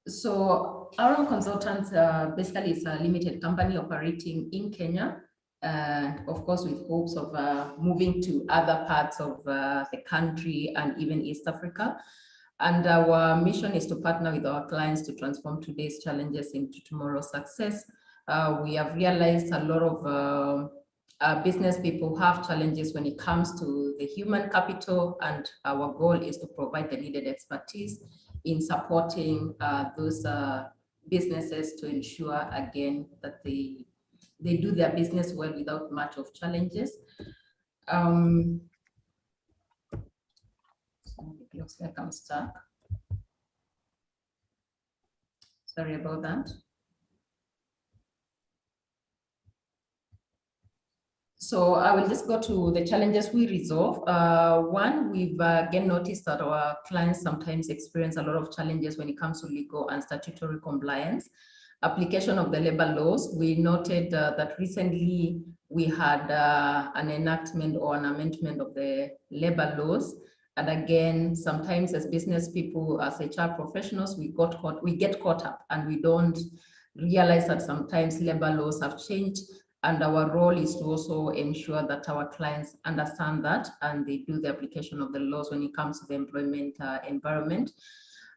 So our consultants basically is a limited company operating in Kenya, of course with hopes of moving to other parts of the country and even East Africa. And our mission is to partner with our clients to transform today's challenges into tomorrow's success. We have realized a lot of business people have challenges when it comes to the human capital, and our goal is to provide the needed expertise in supporting those businesses to ensure, again, that they do their business well without much of challenges. It looks like I'm stuck. Sorry about that. So I will just go to the challenges we resolve. One, we've again noticed that our clients sometimes experience a lot of challenges when it comes to legal and statutory compliance. Application of the labor laws, we noted that recently we had an enactment or an amendment of the labor laws. And again, sometimes as business people, as HR professionals, we get caught up and we don't realize that sometimes labor laws have changed. And our role is to also ensure that our clients understand that and they do the application of the laws when it comes to the employment environment.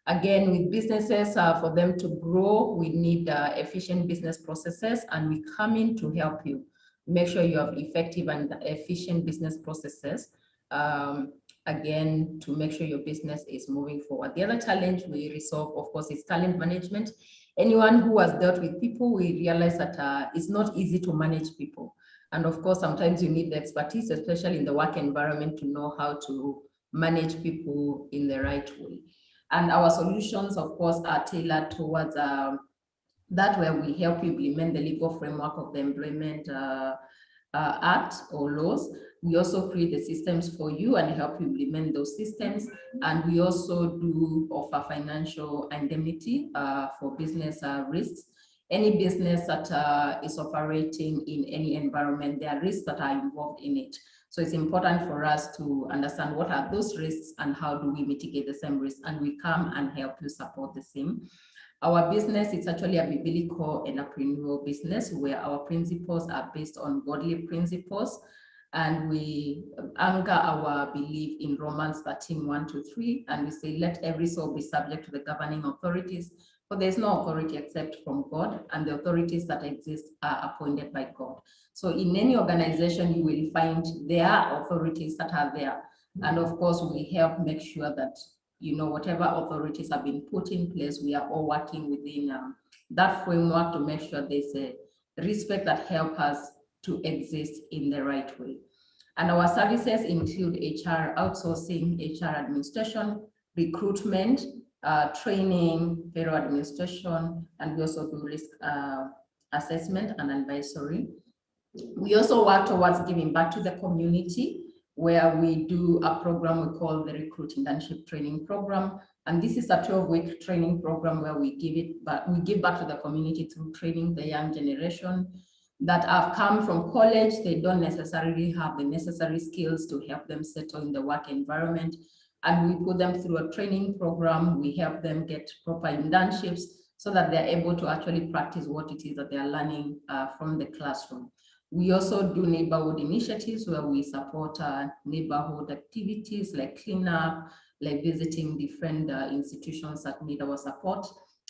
Again, with businesses, for them to grow, we need efficient business processes, and we come in to help you make sure you have effective and efficient business processes. Again, to make sure your business is moving forward. The other challenge we resolve, of course, is talent management. Anyone who has dealt with people, we realize that it's not easy to manage people. And of course, sometimes you need the expertise, especially in the work environment, to know how to manage people in the right way. And our solutions, of course, are tailored towards that, where we help you implement the legal framework of the Employment Act or laws. We also create the systems for you and help you implement those systems. And we also do offer financial indemnity for business risks. Any business that is operating in any environment, there are risks that are involved in it. So it's important for us to understand what are those risks and how do we mitigate the same risks, and we come and help you support the same. Our business is actually a biblical entrepreneurial business where our principles are based on godly principles, and we anchor our belief in Romans 13:1-3, and we say, let every soul be subject to the governing authorities, for there is no authority except from God, and the authorities that exist are appointed by God. So in any organization, you will find there are authorities that are there. And of course, we help make sure that, you know, whatever authorities have been put in place, we are all working within that framework to make sure there's a respect that help us to exist in the right way. And our services include HR outsourcing, HR administration, recruitment, training, payroll administration, and we also do risk assessment and advisory. We also work towards giving back to the community, where we do a program we call the Recruit Internship Training Program. And this is a 12-week training program where we give back to the community through training the young generation that have come from college. They don't necessarily have the necessary skills to help them settle in the work environment. And we put them through a training program. We help them get proper internships so that they're able to actually practice what it is that they're learning from the classroom. We also do neighborhood initiatives where we support neighborhood activities like cleanup, like visiting different institutions that need our support.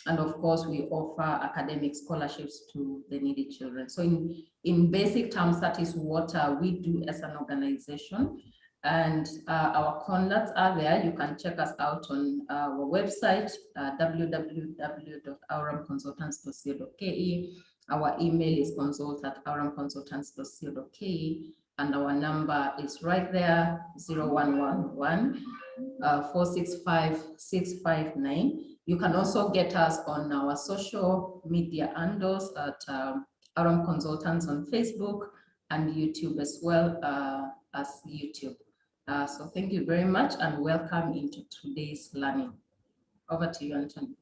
And of course, we offer academic scholarships to the needy children. So in basic terms, that is what we do as an organization. And our contacts are there. You can check us out on our website, www.auramconsultants.co.ke. Our email is consult@auramconsultants.co.ke, and our number is right there, 0111 465 659. You can also get us on our social media handles at Auram Consultants on Facebook and YouTube as well as YouTube. So thank you very much and welcome into today's learning. Over to you, Anthony.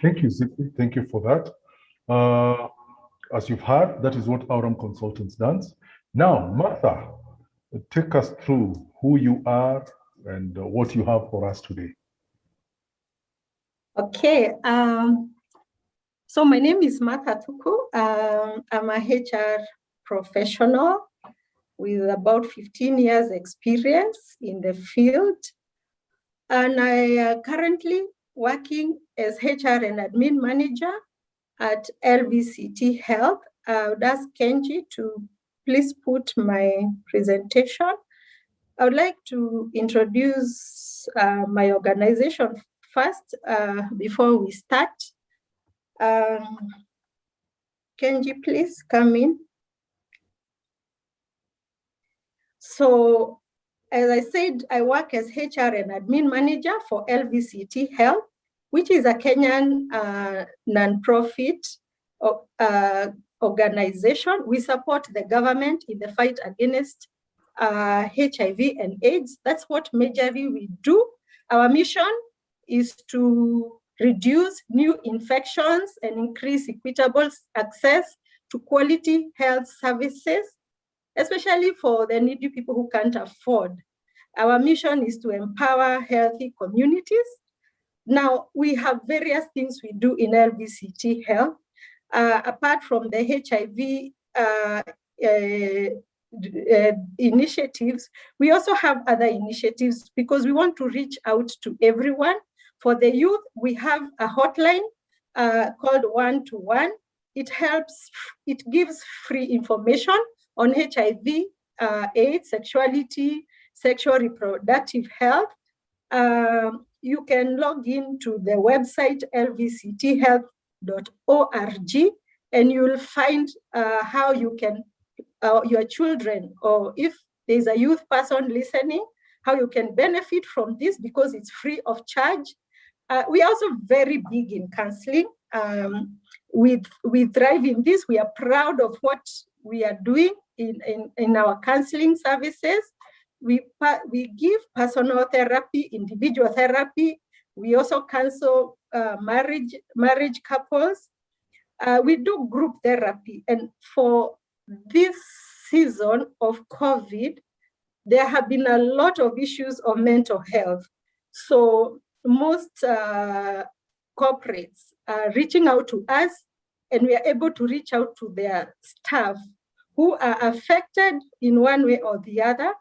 Thank you, Zippy. Thank you for that. As you've heard, that is what Auram Consultants does. Now, Martha, take us through who you are and what you have for us today. Okay. So my name is Martha Thuku. I'm a HR professional with about 15 years experience in the field. And I currently working as HR and admin manager at LVCT Health. I would ask Kenji to please put my presentation. I would like to introduce my organization first before we start. Kenji, please come in. So, as I said, I work as HR and admin manager for LVCT Health, which is a Kenyan non-profit organization. We support the government in the fight against HIV and AIDS. That's what majorly we do. Our mission is to reduce new infections and increase equitable access to quality health services, especially for the needy people who can't afford. Our mission is to empower healthy communities. Now, we have various things we do in LVCT Health. Apart from the HIV initiatives, we also have other initiatives because we want to reach out to everyone. For the youth, we have a hotline called 1-to-1. It gives free information on HIV, AIDS, sexuality, sexual reproductive health. You can log into the website lvcthealth.org and you'll find how you can, your children, or if there's a youth person listening, how you can benefit from this because it's free of charge. We're also very big in counseling. We thrive in this. We are proud of what we are doing in our counseling services. We give personal therapy, individual therapy. We also counsel marriage couples. We do group therapy. And for this season of COVID, there have been a lot of issues of mental health. So most corporates are reaching out to us, and we are able to reach out to their staff who are affected in one way or the other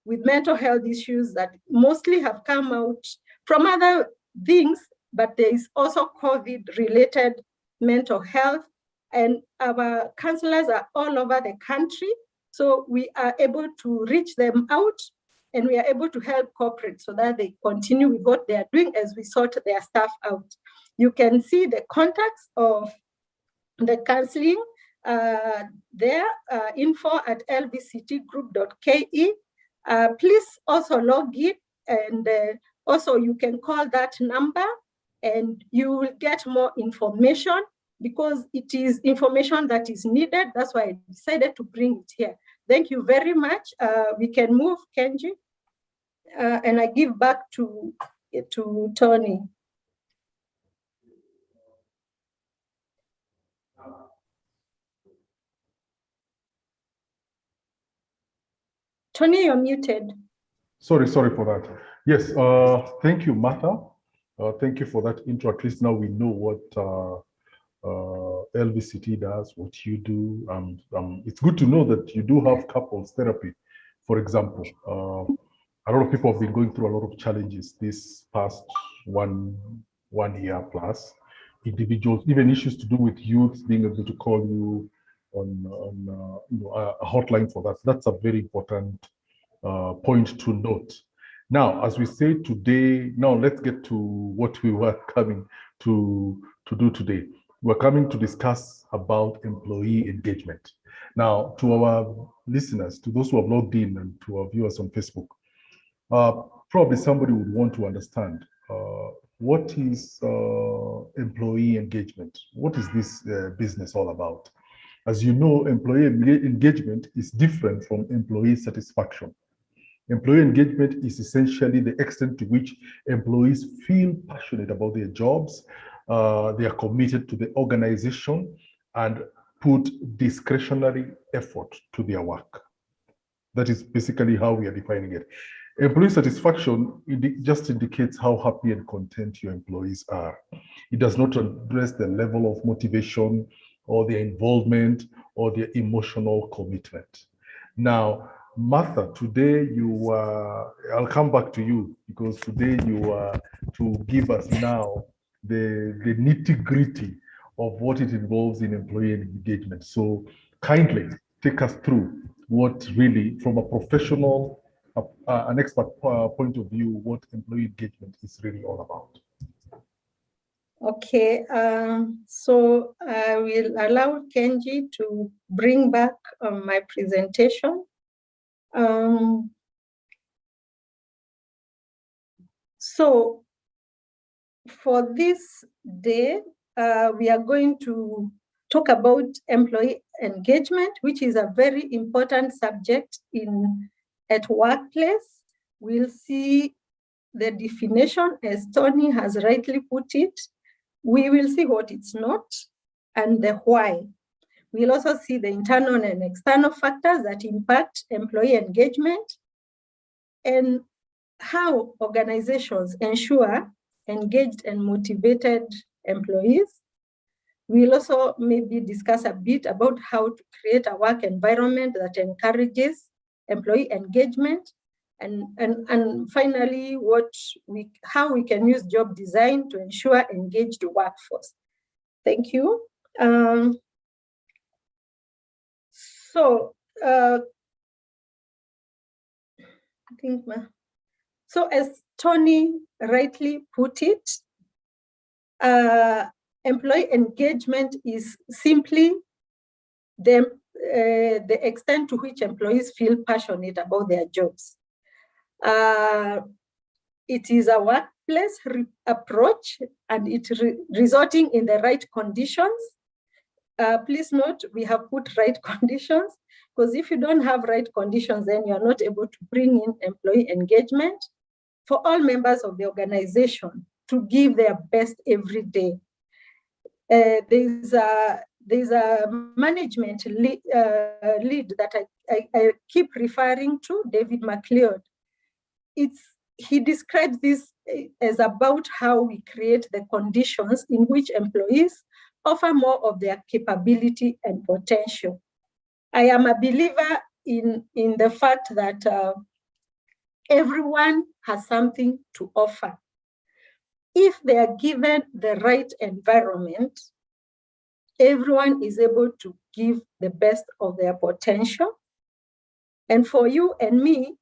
with mental health issues that mostly have come out from other things, but there is also COVID-related mental health. And our counselors are all over the country. So we are able to reach them out, and we are able to help corporates so that they continue with what they are doing as we sort their staff out. You can see the contacts of the counseling there, info@lvctgroup.ke. Please also log in, and also you can call that number and you will get more information because it is information that is needed. That's why I decided to bring it here. Thank you very much. We can move, Kenji. And I give back to Tony. Tony, you're muted. Sorry for that. Yes, thank you, Martha. Thank you for that intro. At least now we know what LVCT does, what you do. It's good to know that you do have couples therapy, for example. A lot of people have been going through a lot of challenges this past one year plus. Individuals, even issues to do with youth being able to call you on a hotline for that. That's a very important point to note. Now, as we say today, now let's get to what we were coming to do today. We're coming to discuss about employee engagement. Now, to our listeners, to those who have logged in and to our viewers on Facebook, probably somebody would want to understand what is employee engagement? What is this business all about? As you know, employee engagement is different from employee satisfaction. Employee engagement is essentially the extent to which employees feel passionate about their jobs, they are committed to the organization, and put discretionary effort to their work. That is basically how we are defining it. Employee satisfaction, it just indicates how happy and content your employees are. It does not address the level of motivation or their involvement or their emotional commitment. Now, Martha, today I'll come back to you because today you are to give us now the nitty-gritty of what it involves in employee engagement. So kindly take us through what really, from a professional, an expert point of view, what employee engagement is really all about. Okay, so I will allow Kenji to bring back my presentation. So for this day, we are going to talk about employee engagement, which is a very important subject at workplace. We'll see the definition, as Tony has rightly put it. We will see what it's not and the why. We'll also see the internal and external factors that impact employee engagement and how organizations ensure engaged and motivated employees. We'll also maybe discuss a bit about how to create a work environment that encourages employee engagement, and finally, how we can use job design to ensure engaged workforce. Thank you. So as Tony rightly put it, employee engagement is simply the extent to which employees feel passionate about their jobs. It is a workplace approach, and it resulting in the right conditions. Please note, we have put right conditions, because if you don't have right conditions, then you are not able to bring in employee engagement for all members of the organization to give their best every day. There's a management lead that I keep referring to, David McLeod. He describes this as about how we create the conditions in which employees offer more of their capability and potential. I am a believer in the fact that everyone has something to offer. If they are given the right environment, everyone is able to give the best of their potential. And for you and me,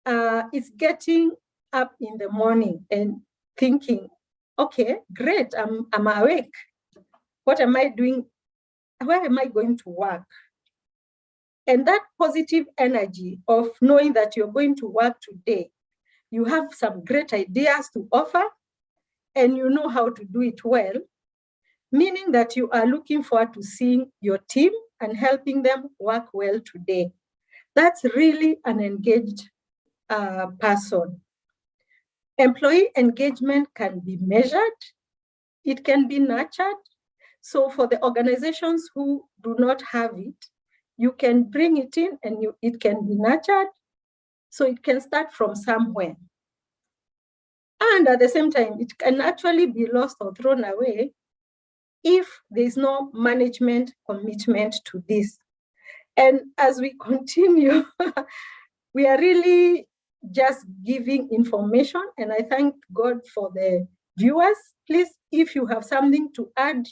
it's getting up in the morning and thinking, okay, great, I'm awake. What am I doing? Where am I going to work? And that positive energy of knowing that you're going to work today, you have some great ideas to offer, and you know how to do it well, meaning that you are looking forward to seeing your team and helping them work well today. That's really an engaged person. Employee engagement can be measured, it can be nurtured. So for the organizations who do not have it, you can bring it in and it can be nurtured. So it can start from somewhere. And at the same time, it can actually be lost or thrown away if there's no management commitment to this. And as we continue, we are really just giving information, and I thank God for the viewers. Please, if you have something to add,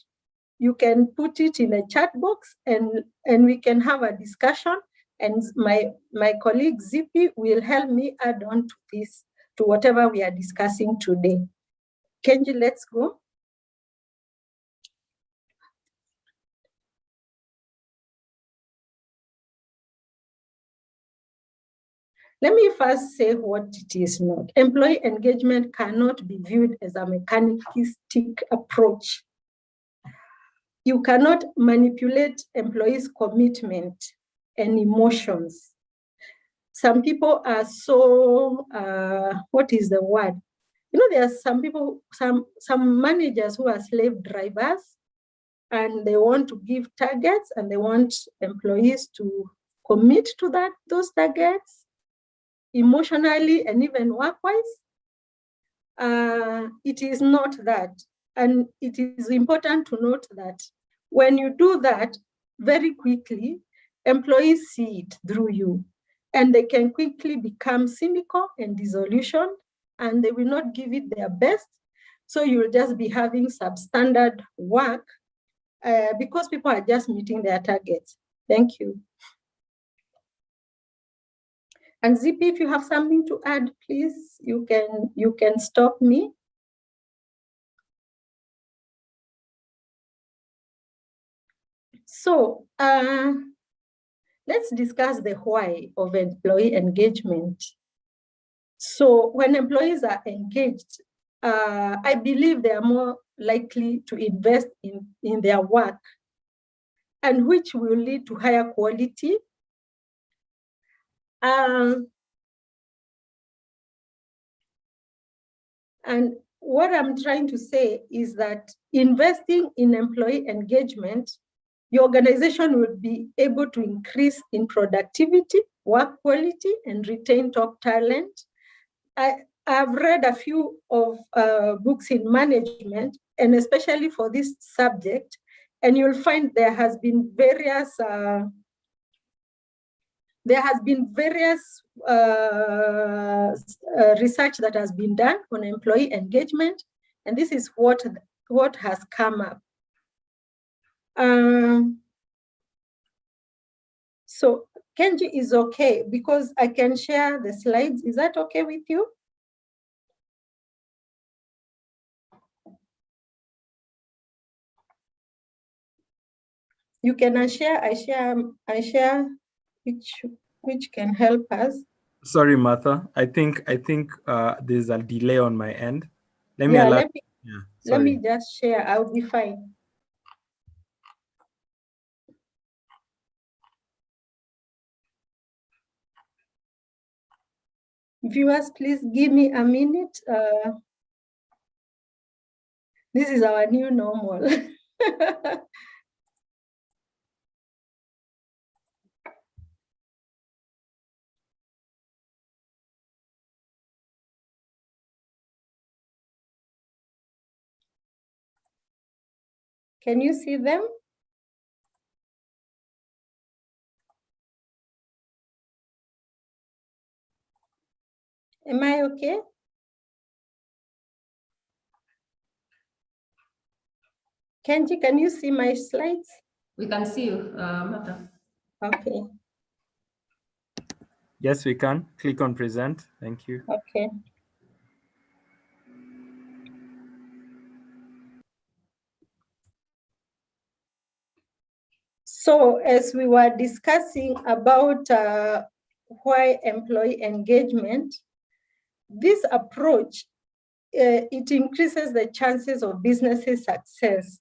you can put it in a chat box and we can have a discussion, and my colleague Zippy will help me add on to this, to whatever we are discussing today. Kenji, let's go. Let me first say what it is not. Employee engagement cannot be viewed as a mechanistic approach. You cannot manipulate employees' commitment and emotions. Some people are so, what is the word? You know, there are some people, some managers who are slave drivers, and they want to give targets and they want employees to commit to those targets emotionally and even work-wise? It is not that. And it is important to note that when you do that, very quickly, employees see it through you, and they can quickly become cynical and disillusioned, and they will not give it their best. So you'll just be having substandard work because people are just meeting their targets. Thank you. And Zippy, if you have something to add, please, you can stop me. So let's discuss the why of employee engagement. So when employees are engaged, I believe they are more likely to invest in their work, and which will lead to higher quality. And what I'm trying to say is that investing in employee engagement, your organization will be able to increase in productivity, work quality, and retain top talent. I've read a few of books in management, and especially for this subject, and you'll find there has been various research that has been done on employee engagement, and this is what has come up. So Kenji is okay because I can share the slides. Is that okay with you? You can share. I share, which can help us. Sorry, Martha. I think there's a delay on my end. Let me just share. I'll be fine. Viewers, please give me a minute. This is our new normal. Can you see them? Am I okay? Kenji, can you see my slides? We can see you, Martha. Okay. Yes, we can. Click on present. Thank you. Okay. So as we were discussing about why employee engagement, this approach, it increases the chances of business success.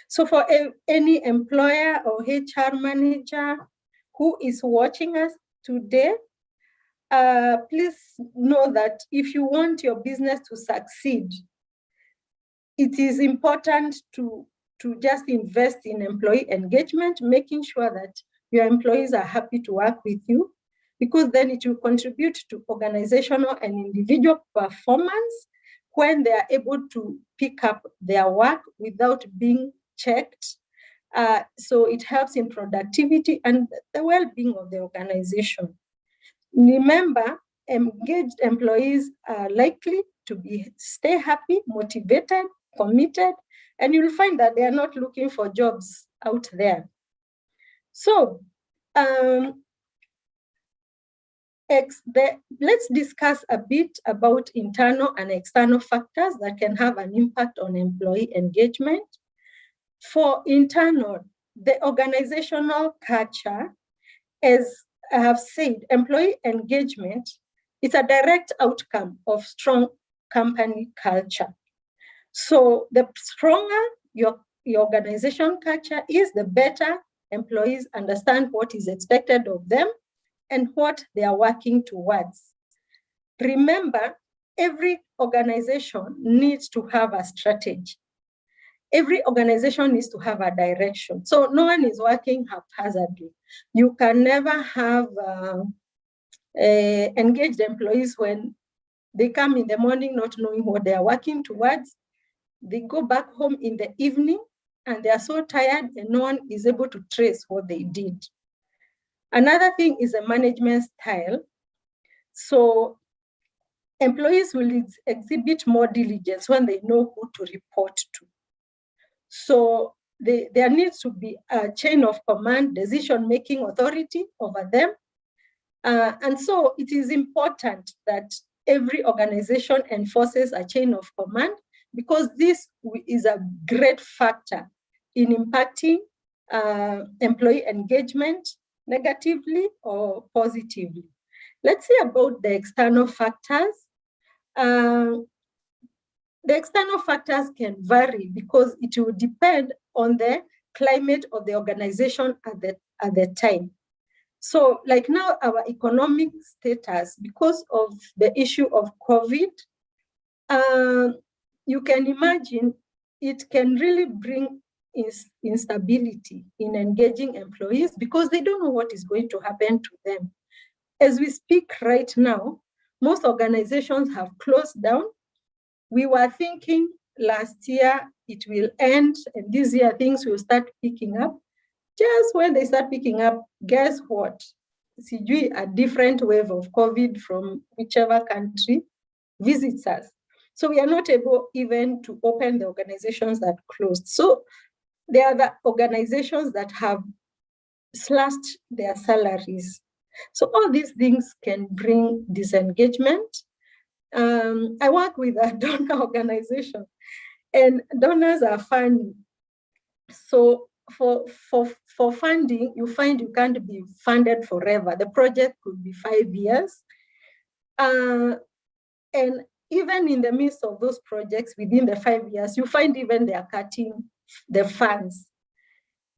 So for any employer or HR manager who is watching us today, please know that if you want your business to succeed, it is important to just invest in employee engagement, making sure that your employees are happy to work with you, because then it will contribute to organizational and individual performance when they are able to pick up their work without being checked. So it helps in productivity and the well-being of the organization. Remember, engaged employees are likely to stay happy, motivated, committed, and you'll find that they are not looking for jobs out there. So let's discuss a bit about internal and external factors that can have an impact on employee engagement. For internal, the organizational culture, as I have said, employee engagement is a direct outcome of strong company culture. So the stronger your organization culture is, the better employees understand what is expected of them and what they are working towards. Remember, every organization needs to have a strategy. every organization needs to have a direction. So no one is working haphazardly. You can never have engaged employees when they come in the morning not knowing what they are working towards. They go back home in the evening and they are so tired and no one is able to trace what they did. Another thing is the management style. So employees will exhibit more diligence when they know who to report to. So there needs to be a chain of command, decision-making authority over them. And so it is important that every organization enforces a chain of command, because this is a great factor in impacting employee engagement negatively or positively. Let's see about the external factors. The external factors can vary because it will depend on the climate of the organization at the time. So like now, our economic status, because of the issue of COVID, you can imagine it can really bring instability in engaging employees because they don't know what is going to happen to them. As we speak right now, most organizations have closed down. We were thinking last year it will end, and this year things will start picking up. Just when they start picking up, guess what? CG, a different wave of COVID from whichever country visits us. So we are not able even to open the organizations that closed. So there are the organizations that have slashed their salaries. So all these things can bring disengagement. I work with a donor organization, and donors are funny. So for funding, you find you can't be funded forever. The project could be 5 years. And even in the midst of those projects, within the 5 years, you find even they are cutting the funds.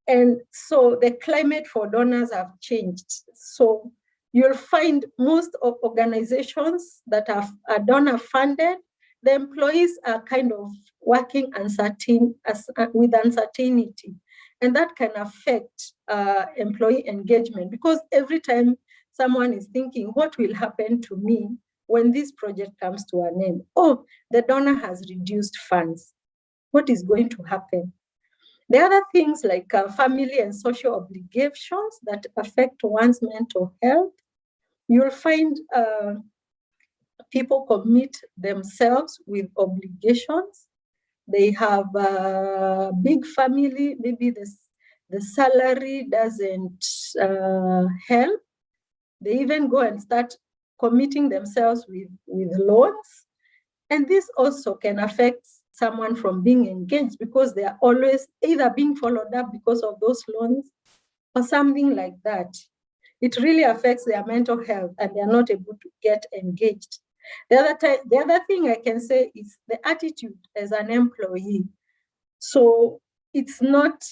And so the climate for donors have changed. So you'll find most of organizations that are donor funded, the employees are kind of working with uncertainty. And that can affect employee engagement, because every time someone is thinking, what will happen to me when this project comes to an end? Oh, the donor has reduced funds. What is going to happen? There are other things like family and social obligations that affect one's mental health. You'll find people commit themselves with obligations. They have a big family, maybe the salary doesn't help. They even go and start committing themselves with loans. And this also can affect someone from being engaged because they are always either being followed up because of those loans or something like that. It really affects their mental health and they are not able to get engaged. The other thing I can say is the attitude as an employee. So it's not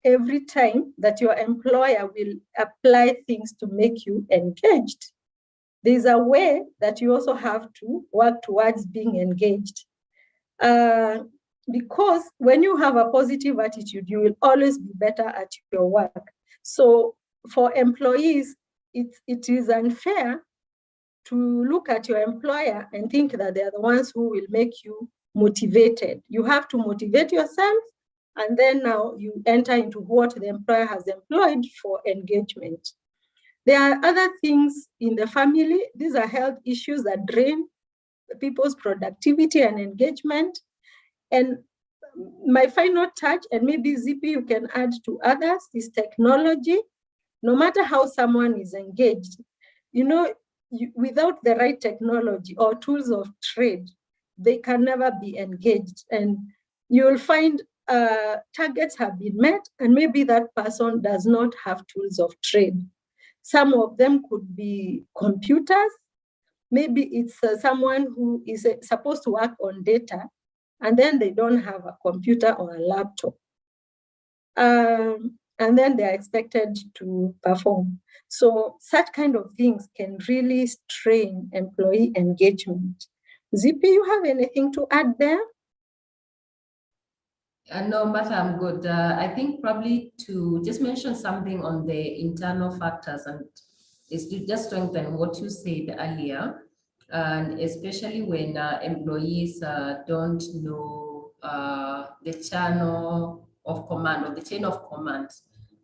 every time that your employer will apply things to make you engaged. There's a way that you also have to work towards being engaged. Because when you have a positive attitude, you will always be better at your work. So for employees, it is unfair to look at your employer and think that they're the ones who will make you motivated. You have to motivate yourself, and then now you enter into what the employer has employed for engagement. There are other things in the family. These are health issues that drain people's productivity and engagement. And my final touch, and maybe ZP you can add to others, is technology. No matter how someone is engaged, without the right technology or tools of trade, they can never be engaged. And you'll find targets have been met, and maybe that person does not have tools of trade. Some of them could be computers. Maybe it's someone who is supposed to work on data, and then they don't have a computer or a laptop. And then they're expected to perform. So such kind of things can really strain employee engagement. ZP, you have anything to add there? No, Martha, I'm good. I think probably to just mention something on the internal factors and is to just strengthen what you said earlier, and especially when employees don't know the channel of command or the chain of command,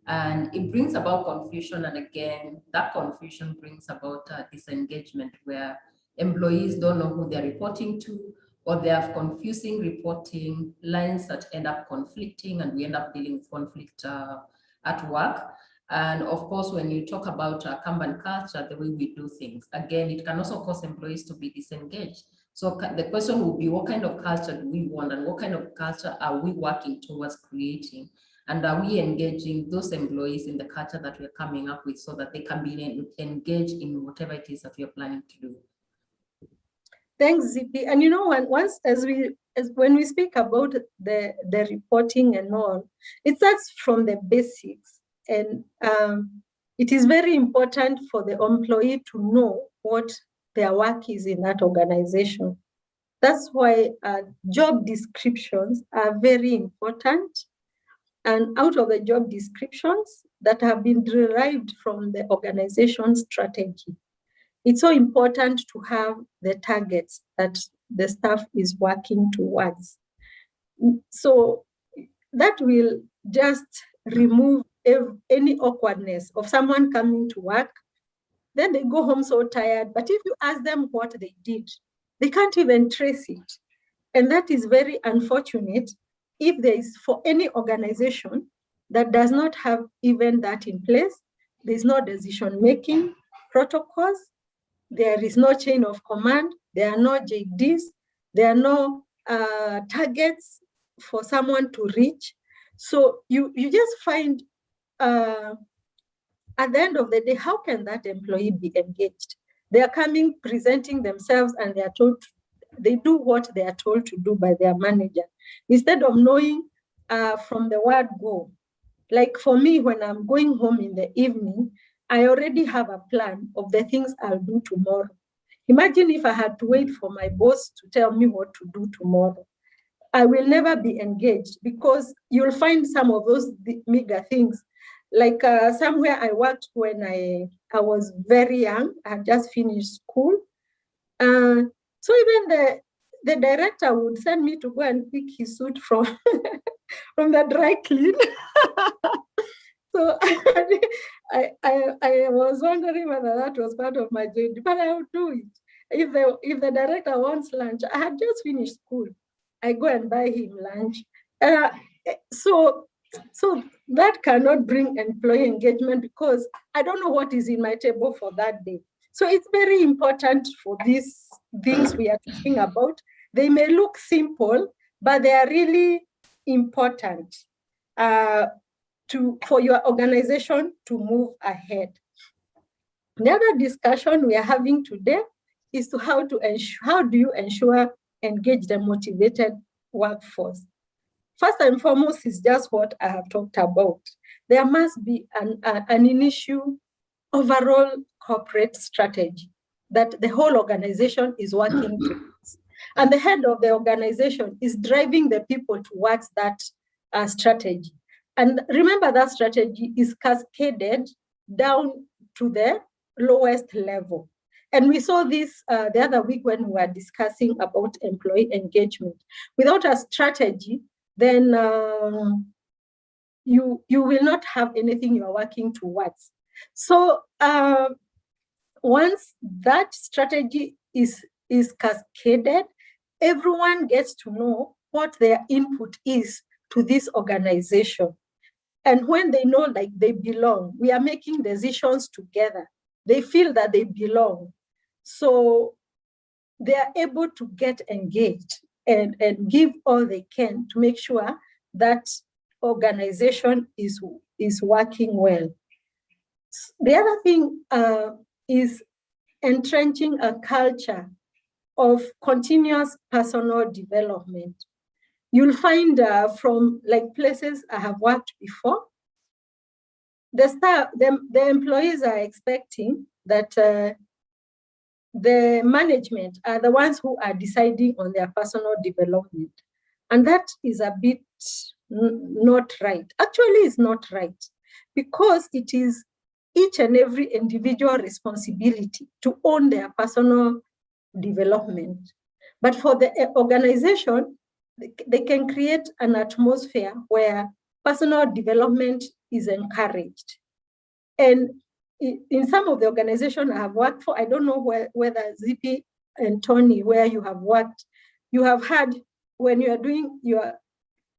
and it brings about confusion. And again, that confusion brings about disengagement where employees don't know who they're reporting to, or they have confusing reporting lines that end up conflicting, and we end up dealing with conflict at work. And of course, when you talk about Kanban culture, the way we do things, again, it can also cause employees to be disengaged. So the question will be, what kind of culture do we want, and what kind of culture are we working towards creating? And are we engaging those employees in the culture that we're coming up with so that they can be engaged in whatever it is that we are planning to do? Thanks, ZP. And when we speak about the reporting and all, it starts from the basics. And it is very important for the employee to know what their work is in that organization. That's why job descriptions are very important. And out of the job descriptions that have been derived from the organization strategy, it's so important to have the targets that the staff is working towards. So that will just remove any awkwardness of someone coming to work. Then they go home so tired. But if you ask them what they did, they can't even trace it. And that is very unfortunate if there is, for any organization that does not have even that in place, there's no decision-making protocols, there is no chain of command, there are no JDs, there are no targets for someone to reach. So you just find at the end of the day, how can that employee be engaged? They are coming, presenting themselves, and they are told they do what they are told to do by their manager, instead of knowing from the word go. Like for me, when I'm going home in the evening, I already have a plan of the things I'll do tomorrow. Imagine if I had to wait for my boss to tell me what to do tomorrow. I will never be engaged, because you'll find some of those mega things. Like somewhere I worked when I was very young, I had just finished school. So even the director would send me to go and pick his suit from, from the dry clean. So I was wondering whether that was part of my job, but I would do it. If the director wants lunch, I had just finished school, I go and buy him lunch. So that cannot bring employee engagement, because I don't know what is in my table for that day. So it's very important for these things we are talking about. They may look simple, but they are really important for your organization to move ahead. The other discussion we are having today is to how do you ensure engaged and motivated workforce. First and foremost is just what I have talked about. There must be an initial overall corporate strategy that the whole organization is working towards. And the head of the organization is driving the people towards that strategy. And remember, that strategy is cascaded down to the lowest level. And we saw this the other week when we were discussing about employee engagement. Without a strategy, then you will not have anything you are working towards. So once that strategy is cascaded, everyone gets to know what their input is to this organization. And when they know like they belong, we are making decisions together, they feel that they belong. So they are able to get engaged and give all they can to make sure that organization is working well. The other thing is entrenching a culture of continuous personal development. You'll find from like places I have worked before, the employees are expecting that the management are the ones who are deciding on their personal development. And that is a bit not right. Actually, it's not right, because it is each and every individual responsibility to own their personal development. But for the organization, they can create an atmosphere where personal development is encouraged. And in some of the organizations I have worked for, I don't know whether Zippy and Tony, where you have worked, you have had, when you are doing your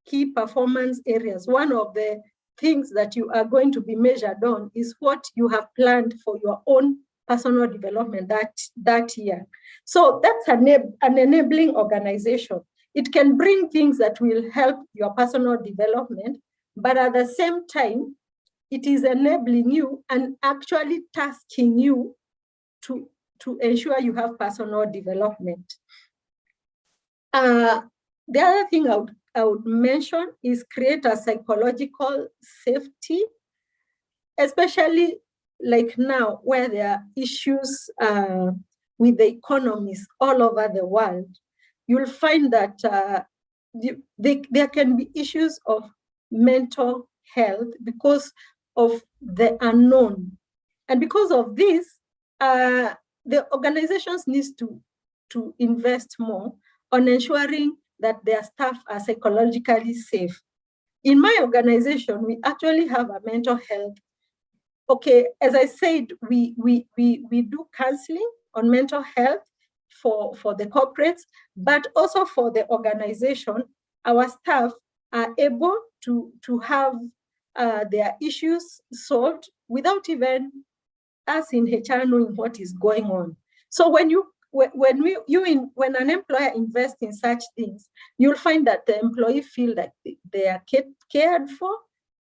key performance areas, one of the things that you are going to be measured on is what you have planned for your own personal development that year. So that's an enabling organization. It can bring things that will help your personal development, but at the same time, it is enabling you and actually tasking you to ensure you have personal development. The other thing I would mention is create a psychological safety, especially like now where there are issues with the economies all over the world. You'll find that there can be issues of mental health because of the unknown. And because of this, the organizations need to invest more on ensuring that their staff are psychologically safe. In my organization, we actually have a mental health. Okay, as I said, we do counseling on mental health for the corporates, but also for the organization. Our staff are able to have their issues solved without even us in HR knowing what is going on. So when an employer invests in such things, you'll find that the employee feel that they are cared for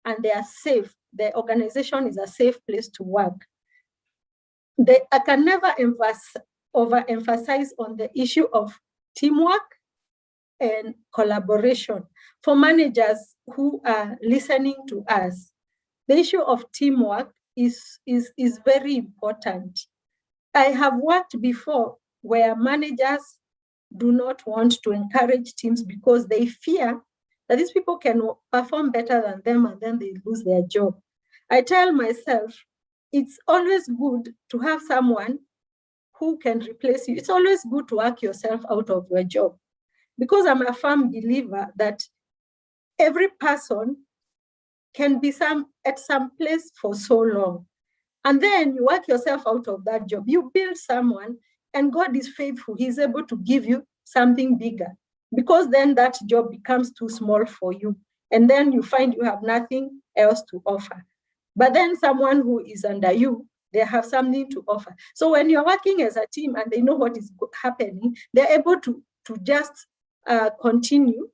and they are safe. The organization is a safe place to work. I can never overemphasize on the issue of teamwork and collaboration. For managers who are listening to us, the issue of teamwork is very important. I have worked before where managers do not want to encourage teams because they fear that these people can perform better than them and then they lose their job. I tell myself, it's always good to have someone who can replace you. It's always good to work yourself out of your job, because I'm a firm believer that every person can be at some place for so long. And then you work yourself out of that job. You build someone and God is faithful. He's able to give you something bigger, because then that job becomes too small for you. And then you find you have nothing else to offer. But then someone who is under you, they have something to offer. So when you're working as a team and they know what is happening, they're able to just continue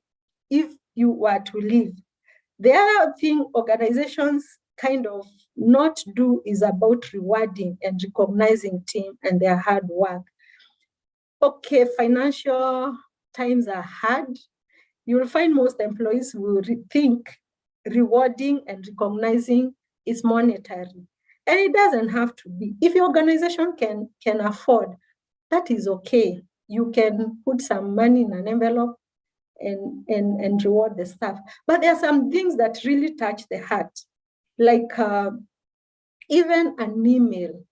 if you were to leave. The other thing organizations kind of not do is about rewarding and recognizing team and their hard work. Okay, financial times are hard. You will find most employees will think rewarding and recognizing is monetary. And it doesn't have to be. If your organization can afford, that is okay. You can put some money in an envelope and reward the staff. But there are some things that really touch the heart, like even an email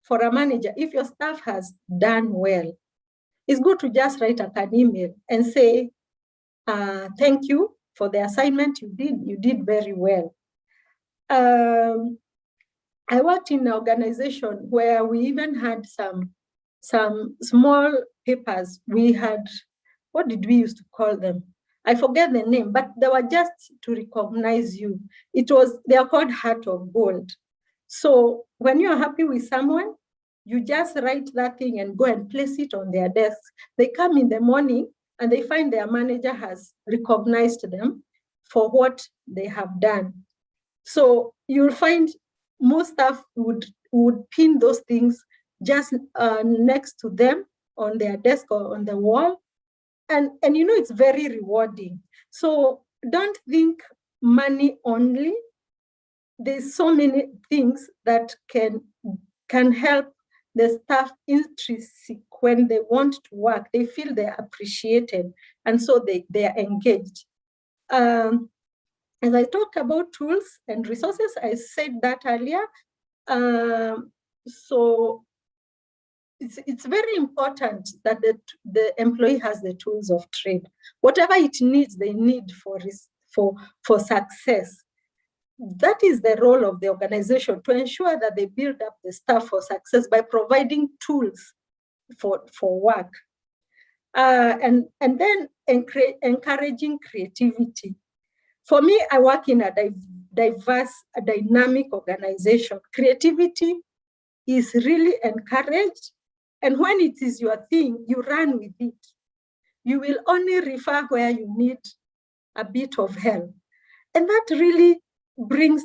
for a manager. If your staff has done well, it's good to just write an email and say, thank you for the assignment you did. You did very well. I worked in an organization where we even had some small papers. We had, what did we used to call them? I forget the name, but they were just to recognize you. They are called Heart of Gold. So when you're happy with someone, you just write that thing and go and place it on their desk. They come in the morning and they find their manager has recognized them for what they have done. So you'll find most staff would pin those things just next to them on their desk or on the wall. And it's very rewarding. So don't think money only. There's so many things that can help the staff intrinsic when they want to work, they feel they're appreciated, and so they are engaged. As I talked about tools and resources, I said that earlier. So it's very important that the employee has the tools of trade. Whatever it needs, they need for success. That is the role of the organization, to ensure that they build up the staff for success by providing tools for work. And then encouraging creativity. For me, I work in a diverse, dynamic organization. Creativity is really encouraged. And when it is your thing, you run with it. You will only refer where you need a bit of help. And that really brings,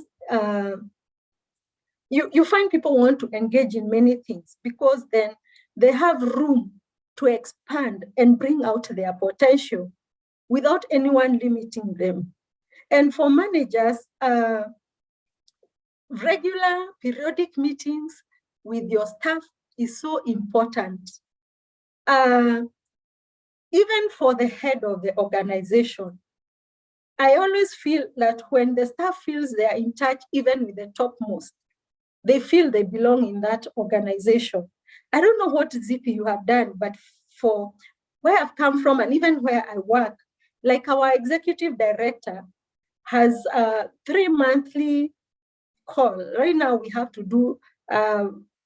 you find people want to engage in many things, because then they have room to expand and bring out their potential without anyone limiting them. And for managers, regular periodic meetings with your staff is so important. Even for the head of the organization, I always feel that when the staff feels they are in touch, even with the topmost, they feel they belong in that organization. I don't know what ZP you have done, but for where I've come from and even where I work, like our executive director has a 3-monthly call. Right now we have to do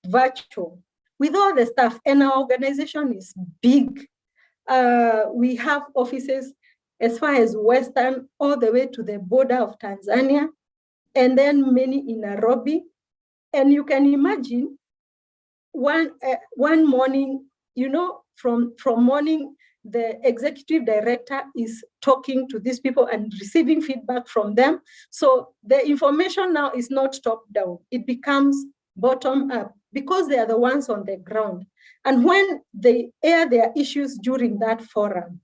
virtual with all the staff, and our organization is big. We have offices as far as Western, all the way to the border of Tanzania, and then many in Nairobi. And you can imagine one morning, from morning, the executive director is talking to these people and receiving feedback from them. So the information now is not top down, it becomes bottom up, because they are the ones on the ground. And when they air their issues during that forum,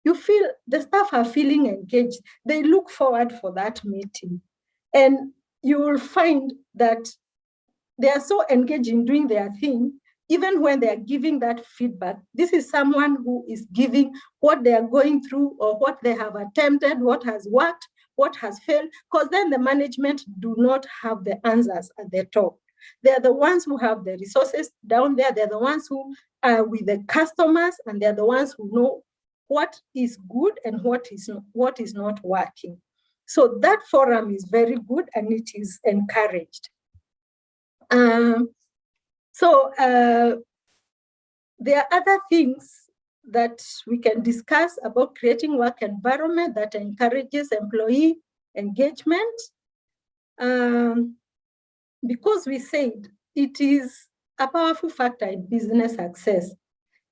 you feel the staff are feeling engaged. They look forward for that meeting. And you will find that they are so engaged in doing their thing, even when they are giving that feedback. This is someone who is giving what they are going through, or what they have attempted, what has worked, what has failed, because then the management do not have the answers at the top. They're the ones who have the resources down there. They're the ones who are with the customers, and they're the ones who know what is good and what is not working. So that forum is very good, and it is encouraged. There are other things that we can discuss about creating work environment that encourages employee engagement. Because we said it is a powerful factor in business success.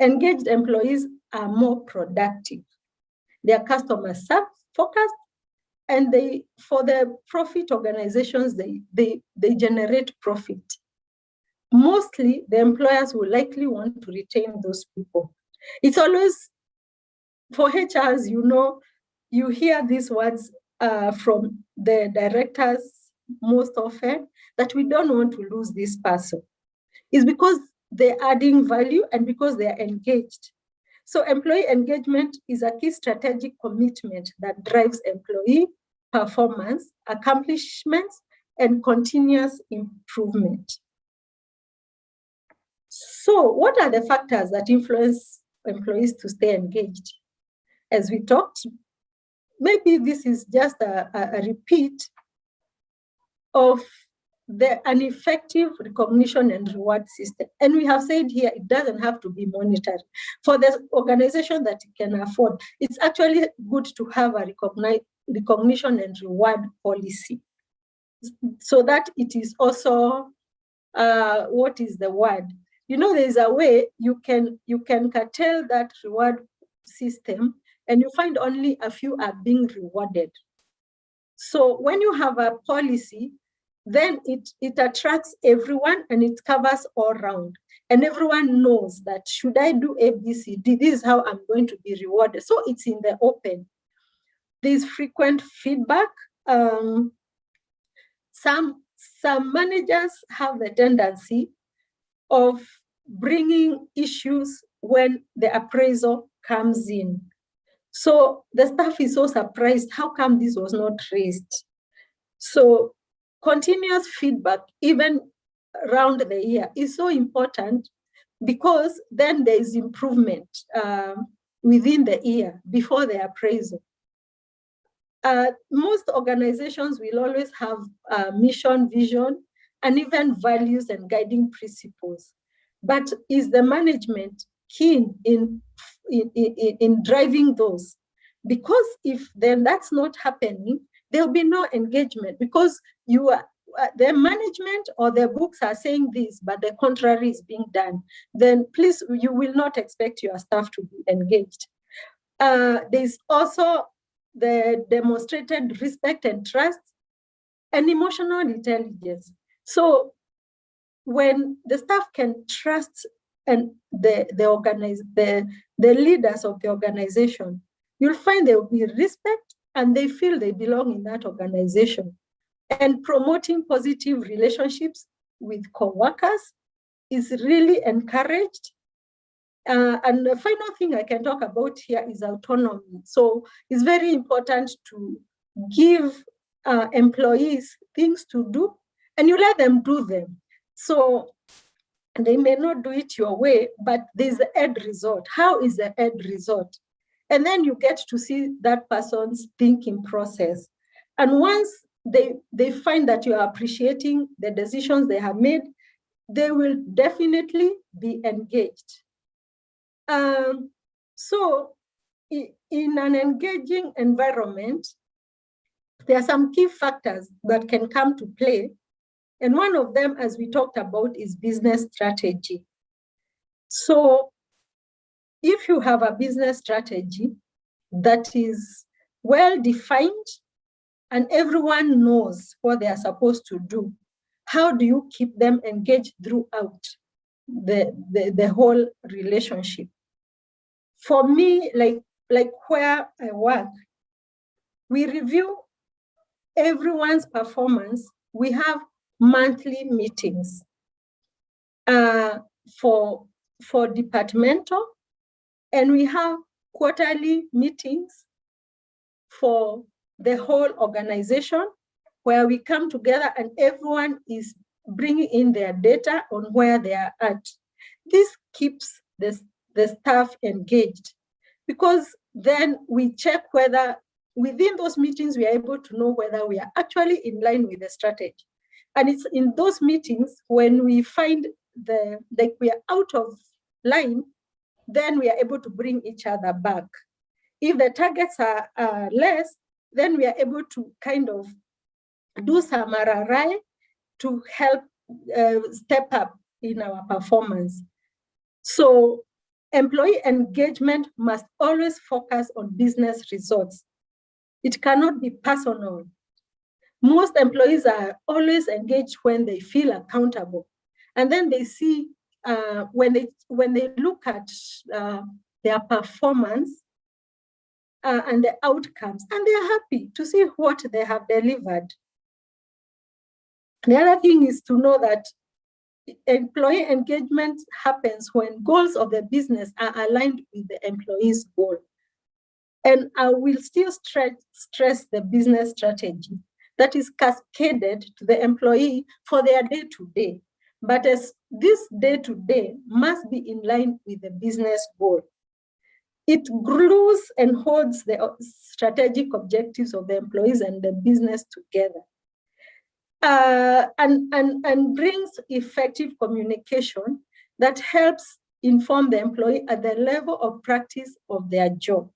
Engaged employees are more productive. They are customer focused, and for the profit organizations, they generate profit. Mostly, the employers will likely want to retain those people. It's always, for HRs, you hear these words from the directors most often, that we don't want to lose this person. It's because they're adding value and because they are engaged. So employee engagement is a key strategic commitment that drives employee performance, accomplishments, and continuous improvement. So what are the factors that influence employees to stay engaged? As we talked, maybe this is just a repeat of an effective recognition and reward system. And we have said here, it doesn't have to be monetary. For the organization that can afford, it's actually good to have a recognition and reward policy, so that it is also, what is the word? There's a way you can curtail that reward system, and you find only a few are being rewarded. So when you have a policy, then it attracts everyone, and it covers all around. And everyone knows that, should I do A, B, C, D, this is how I'm going to be rewarded. So it's in the open. There's frequent feedback. Some managers have the tendency of bringing issues when the appraisal comes in. So the staff is so surprised, how come this was not raised? So continuous feedback, even around the year, is so important, because then there is improvement within the year before the appraisal. Most organizations will always have mission, vision, and even values and guiding principles. But is the management keen in driving those? Because if then that's not happening, there'll be no engagement, because you are the management or the books are saying this, but the contrary is being done. Then please, you will not expect your staff to be engaged. There's also the demonstrated respect and trust and emotional intelligence. So when the staff can trust and the leaders of the organization, you'll find there will be respect and they feel they belong in that organization. And promoting positive relationships with co-workers is really encouraged. And the final thing I can talk about here is autonomy. So it's very important to give employees things to do, and you let them do them. So they may not do it your way, but there's the end result. How is the end result? And then you get to see that person's thinking process. And once they find that you are appreciating the decisions they have made, they will definitely be engaged. So in an engaging environment, there are some key factors that can come to play. And one of them, as we talked about, is business strategy. So if you have a business strategy that is well defined and everyone knows what they are supposed to do, how do you keep them engaged throughout the whole relationship? For me, like where I work, we review everyone's performance. We have monthly meetings for departmental, and we have quarterly meetings for the whole organization, where we come together and everyone is bringing in their data on where they are at. This keeps the staff engaged, because then we check whether within those meetings we are able to know whether we are actually in line with the strategy. And it's in those meetings when we find like we are out of line, then we are able to bring each other back. If the targets are less, then we are able to kind of do some RRI to help step up in our performance. So employee engagement must always focus on business results. It cannot be personal. Most employees are always engaged when they feel accountable. And then they see, when they look at their performance and the outcomes, and they're happy to see what they have delivered. The other thing is to know that employee engagement happens when goals of the business are aligned with the employee's goal. And I will still stress the business strategy that is cascaded to the employee for their day-to-day. But as this day-to-day must be in line with the business goal. It glues and holds the strategic objectives of the employees and the business together. And brings effective communication that helps inform the employee at the level of practice of their job.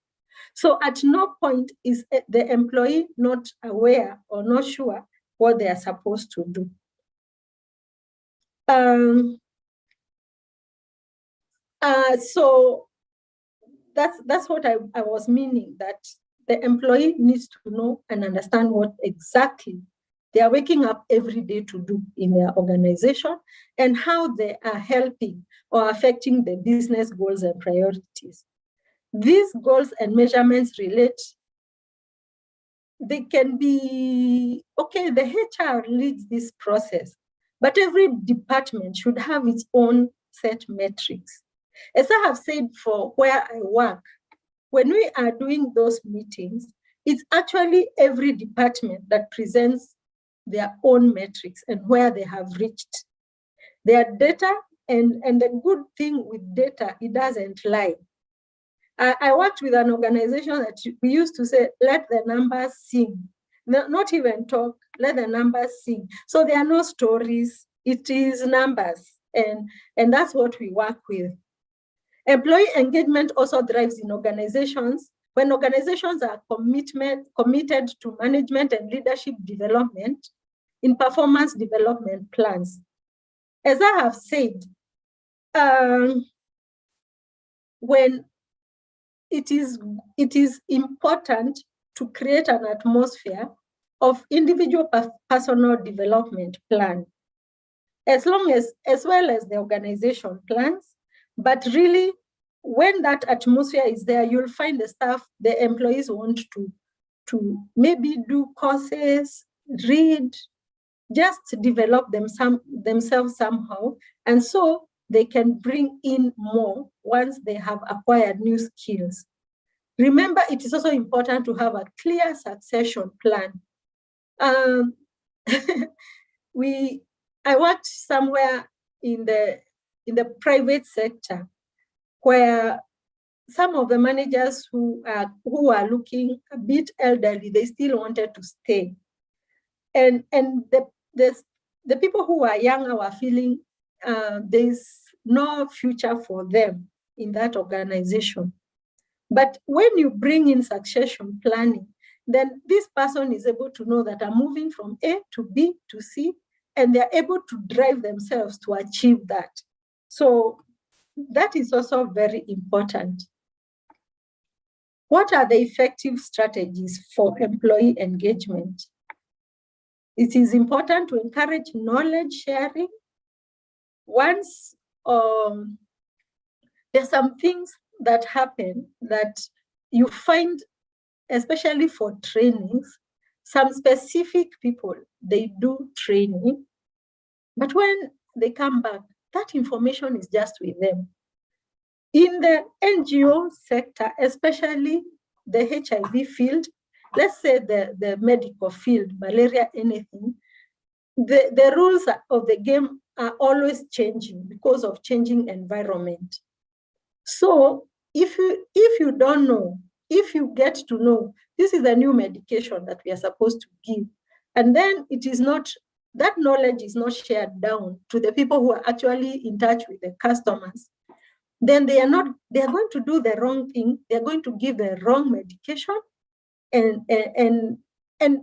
So at no point is the employee not aware or not sure what they are supposed to do. So that's what I was meaning, that the employee needs to know and understand what exactly they are waking up every day to do in their organization and how they are helping or affecting the business goals and priorities. These goals and measurements relate. They can be, okay, the HR leads this process, but every department should have its own set metrics. As I have said for where I work, when we are doing those meetings, it's actually every department that presents their own metrics and where they have reached. Their data, and the good thing with data, it doesn't lie. I worked with an organization that we used to say, let the numbers sing. Not even talk, let the numbers sing. So there are no stories, it is numbers. And that's what we work with. Employee engagement also drives in organizations. When organizations are committed to management and leadership development in performance development plans. As I have said, when it is important to create an atmosphere of individual personal development plan, as well as the organization plans. But really, when that atmosphere is there, you'll find the employees want to maybe do courses, read, just develop themselves somehow. And so they can bring in more once they have acquired new skills. Remember, it is also important to have a clear succession plan. I worked somewhere in the private sector where some of the managers who are looking a bit elderly, they still wanted to stay. And the people who are younger were feeling there's no future for them in that organization. But when you bring in succession planning, then this person is able to know that I'm moving from A to B to C, and they're able to drive themselves to achieve that. So that is also very important. What are the effective strategies for employee engagement? It is important to encourage knowledge sharing. Once there's some things that happen that you find, especially for trainings, some specific people, they do training, but when they come back, that information is just with them. In the NGO sector, especially the HIV field, let's say the medical field, malaria, anything, the rules of the game are always changing because of changing environment. So if you don't know, if you get to know, this is a new medication that we are supposed to give, and then it is not, that knowledge is not shared down to the people who are actually in touch with the customers, then they are going to do the wrong thing. They're going to give the wrong medication, and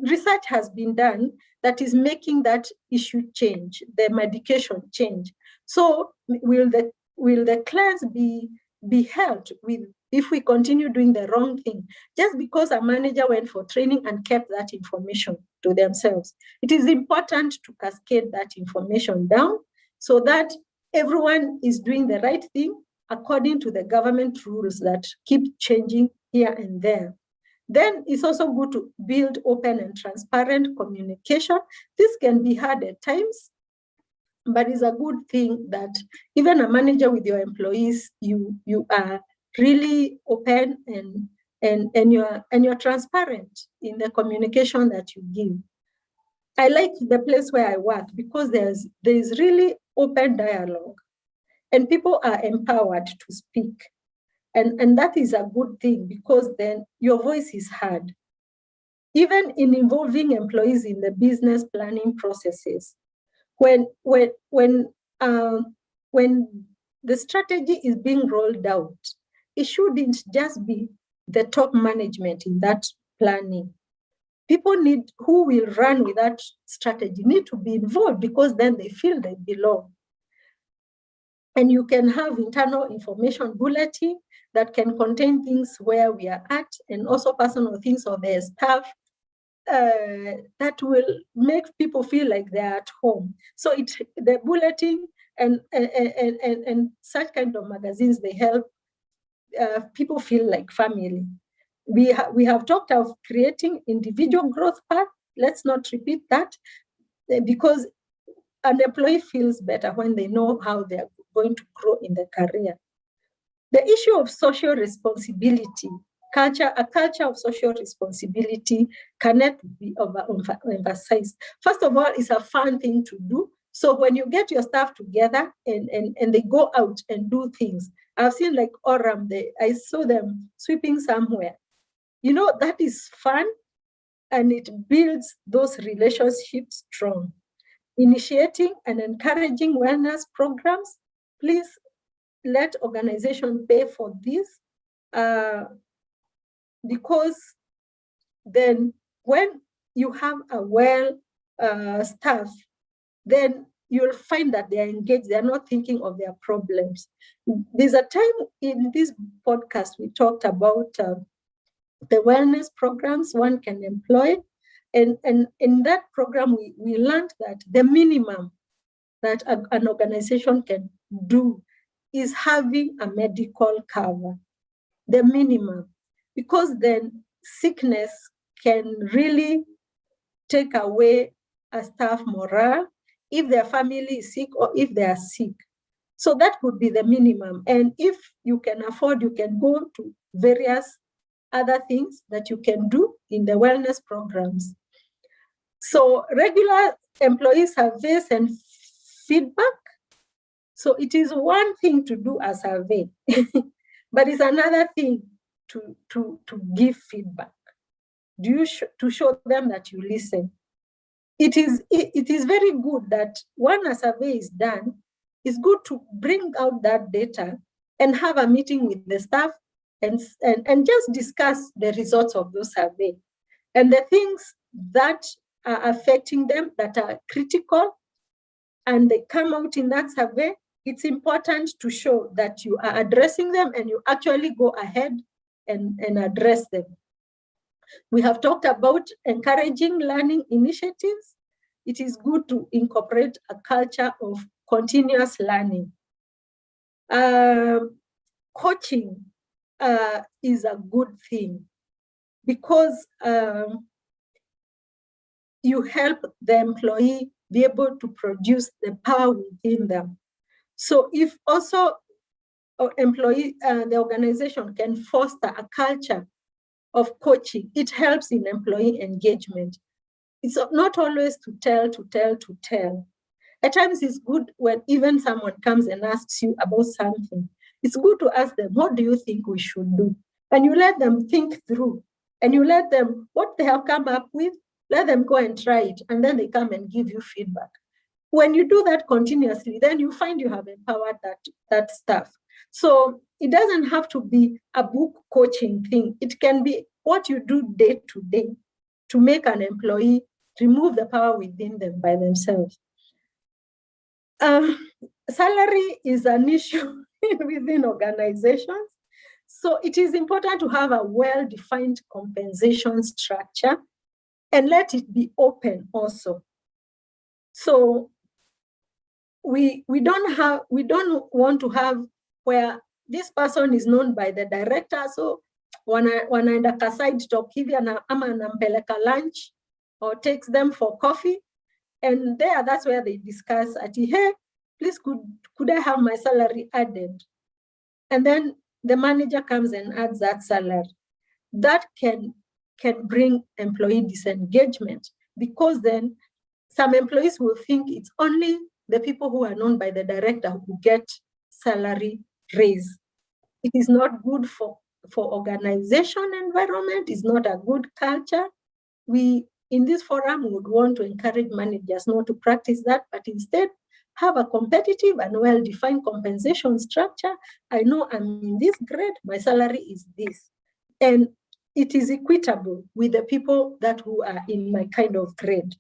research has been done that is making that issue change, the medication change. So will the class be held with if we continue doing the wrong thing just because a manager went for training and kept that information to themselves? It is important to cascade that information down so that everyone is doing the right thing according to the government rules that keep changing here and there. Then it's also good to build open and transparent communication. This can be hard at times, but it's a good thing that even a manager with your employees, you are really open and you're transparent in the communication that you give. I like the place where I work because there's really open dialogue and people are empowered to speak. And that is a good thing because then your voice is heard. Even in involving employees in the business planning processes, when the strategy is being rolled out, it shouldn't just be the top management in that planning. People who will run with that strategy need to be involved because then they feel they belong. And you can have internal information bulletin that can contain things where we are at and also personal things of their staff that will make people feel like they're at home. So the bulletin and such kind of magazines, they help people feel like family. We have talked of creating individual growth path. Let's not repeat that because an employee feels better when they know how they're going to grow in the career. The issue of social responsibility, a culture of social responsibility cannot be overemphasized. First of all, it's a fun thing to do. So when you get your staff together and they go out and do things, I've seen like Oram, I saw them sweeping somewhere. That is fun, and it builds those relationships strong. Initiating and encouraging wellness programs, please let organizations pay for this, because then when you have a well staff, then you'll find that they are engaged, they're not thinking of their problems. There's a time in this podcast we talked about the wellness programs one can employ. And in that program, we learned that the minimum that an organization can do is having a medical cover, the minimum, because then sickness can really take away a staff morale if their family is sick or if they are sick. So that would be the minimum. And if you can afford, you can go to various other things that you can do in the wellness programs. So regular employee surveys and feedback. So it is one thing to do a survey, but it's another thing to give feedback. To show them that you listen. It is very good that when a survey is done, it's good to bring out that data and have a meeting with the staff and just discuss the results of those surveys and the things that are affecting them that are critical, and they come out in that survey. It's important to show that you are addressing them and you actually go ahead and address them. We have talked about encouraging learning initiatives. It is good to incorporate a culture of continuous learning. Coaching is a good thing because you help the employee be able to produce the power within them. So if also the organization can foster a culture of coaching, it helps in employee engagement. It's not always to tell. At times it's good when even someone comes and asks you about something. It's good to ask them, what do you think we should do? And you let them think through, and you let them, what they have come up with, let them go and try it, and then they come and give you feedback. When you do that continuously, then you find you have empowered that staff. So it doesn't have to be a book coaching thing. It can be what you do day to day to make an employee remove the power within them by themselves. Salary is an issue within organizations. So it is important to have a well-defined compensation structure and let it be open also. So we don't want to have where this person is known by the director, so wanaenda kaside talk hivi ama anampeleka lunch or takes them for coffee, and that's where they discuss hey, please could I have my salary added? And then the manager comes and adds that salary. That can bring employee disengagement, because then some employees will think it's only the people who are known by the director who get salary raise. It is not good for organization environment. It's not a good culture. We, in this forum, would want to encourage managers not to practice that, but instead have a competitive and well-defined compensation structure. I know I'm in this grade, my salary is this. And it is equitable with the people who are in my kind of grade.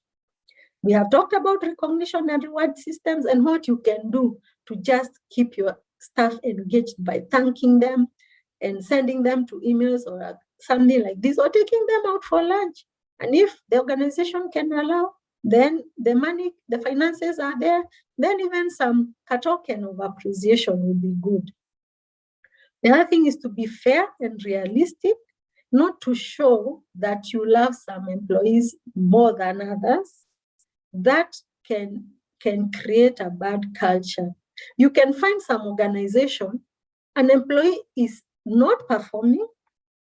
We have talked about recognition and reward systems and what you can do to just keep your staff engaged by thanking them and sending them to emails or something like this, or taking them out for lunch. And if the organization can allow, then the money, the finances are there, then even some token of appreciation will be good. The other thing is to be fair and realistic, not to show that you love some employees more than others. That can create a bad culture. You can find some organization, an employee is not performing,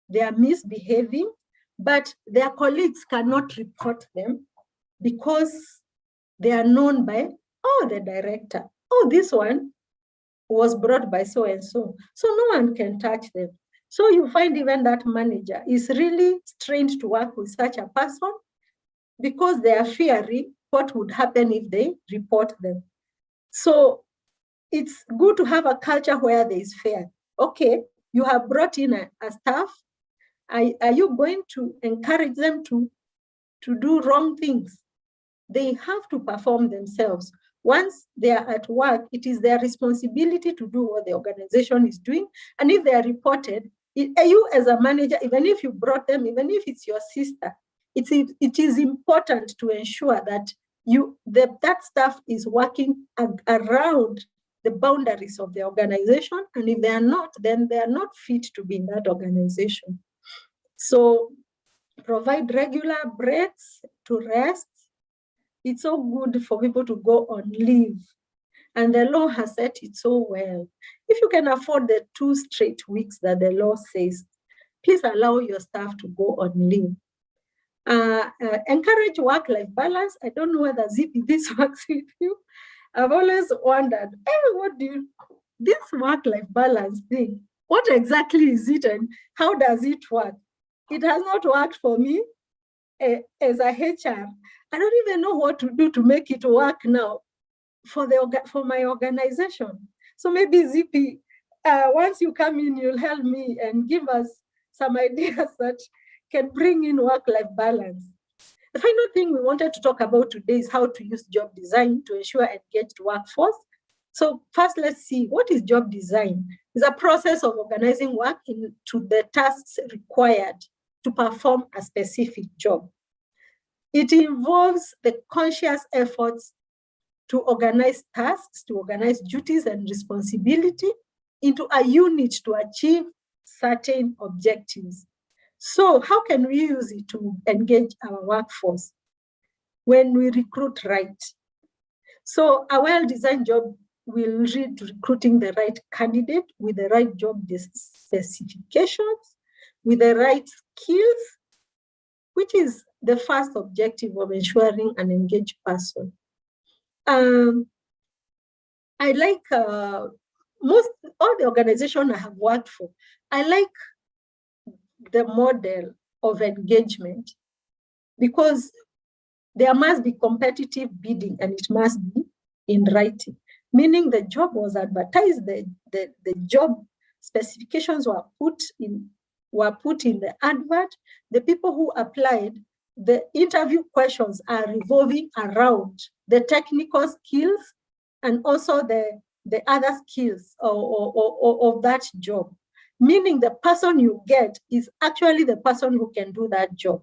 they are misbehaving, but their colleagues cannot report them because they are known by, oh, the director. Oh, this one was brought by so-and-so. So no one can touch them. So you find even that manager is really strained to work with such a person because they are fearing what would happen if they report them. So it's good to have a culture where there is fair. Okay, you have brought in a staff. Are you going to encourage them to do wrong things? They have to perform themselves. Once they are at work, it is their responsibility to do what the organization is doing. And if they are reported, you as a manager, even if you brought them, even if it's your sister, it is important to ensure that that staff is working around the boundaries of the organization. And if they are not, then they are not fit to be in that organization. So provide regular breaks to rest. It's so good for people to go on leave. And the law has set it so well. If you can afford the 2 straight weeks that the law says, please allow your staff to go on leave. Encourage work-life balance. I don't know whether Zippy, this works with you. I've always wondered, hey, this work-life balance thing, what exactly is it and how does it work? It has not worked for me as a HR. I don't even know what to do to make it work now for my organization. So maybe Zippy, once you come in, you'll help me and give us some ideas that can bring in work-life balance. The final thing we wanted to talk about today is how to use job design to ensure engaged workforce. So first, let's see, what is job design? It's a process of organizing work into the tasks required to perform a specific job. It involves the conscious efforts to organize tasks, to organize duties and responsibility into a unit to achieve certain objectives. So how can we use it to engage our workforce? When we recruit right. So a well-designed job will lead to recruiting the right candidate with the right job specifications, with the right skills, which is the first objective of ensuring an engaged person. I like all the organizations I have worked for, I like the model of engagement because there must be competitive bidding and it must be in writing, meaning the job was advertised, the job specifications were put in the advert, the people who applied, the interview questions are revolving around the technical skills and also the other skills of that job. Meaning the person you get is actually the person who can do that job.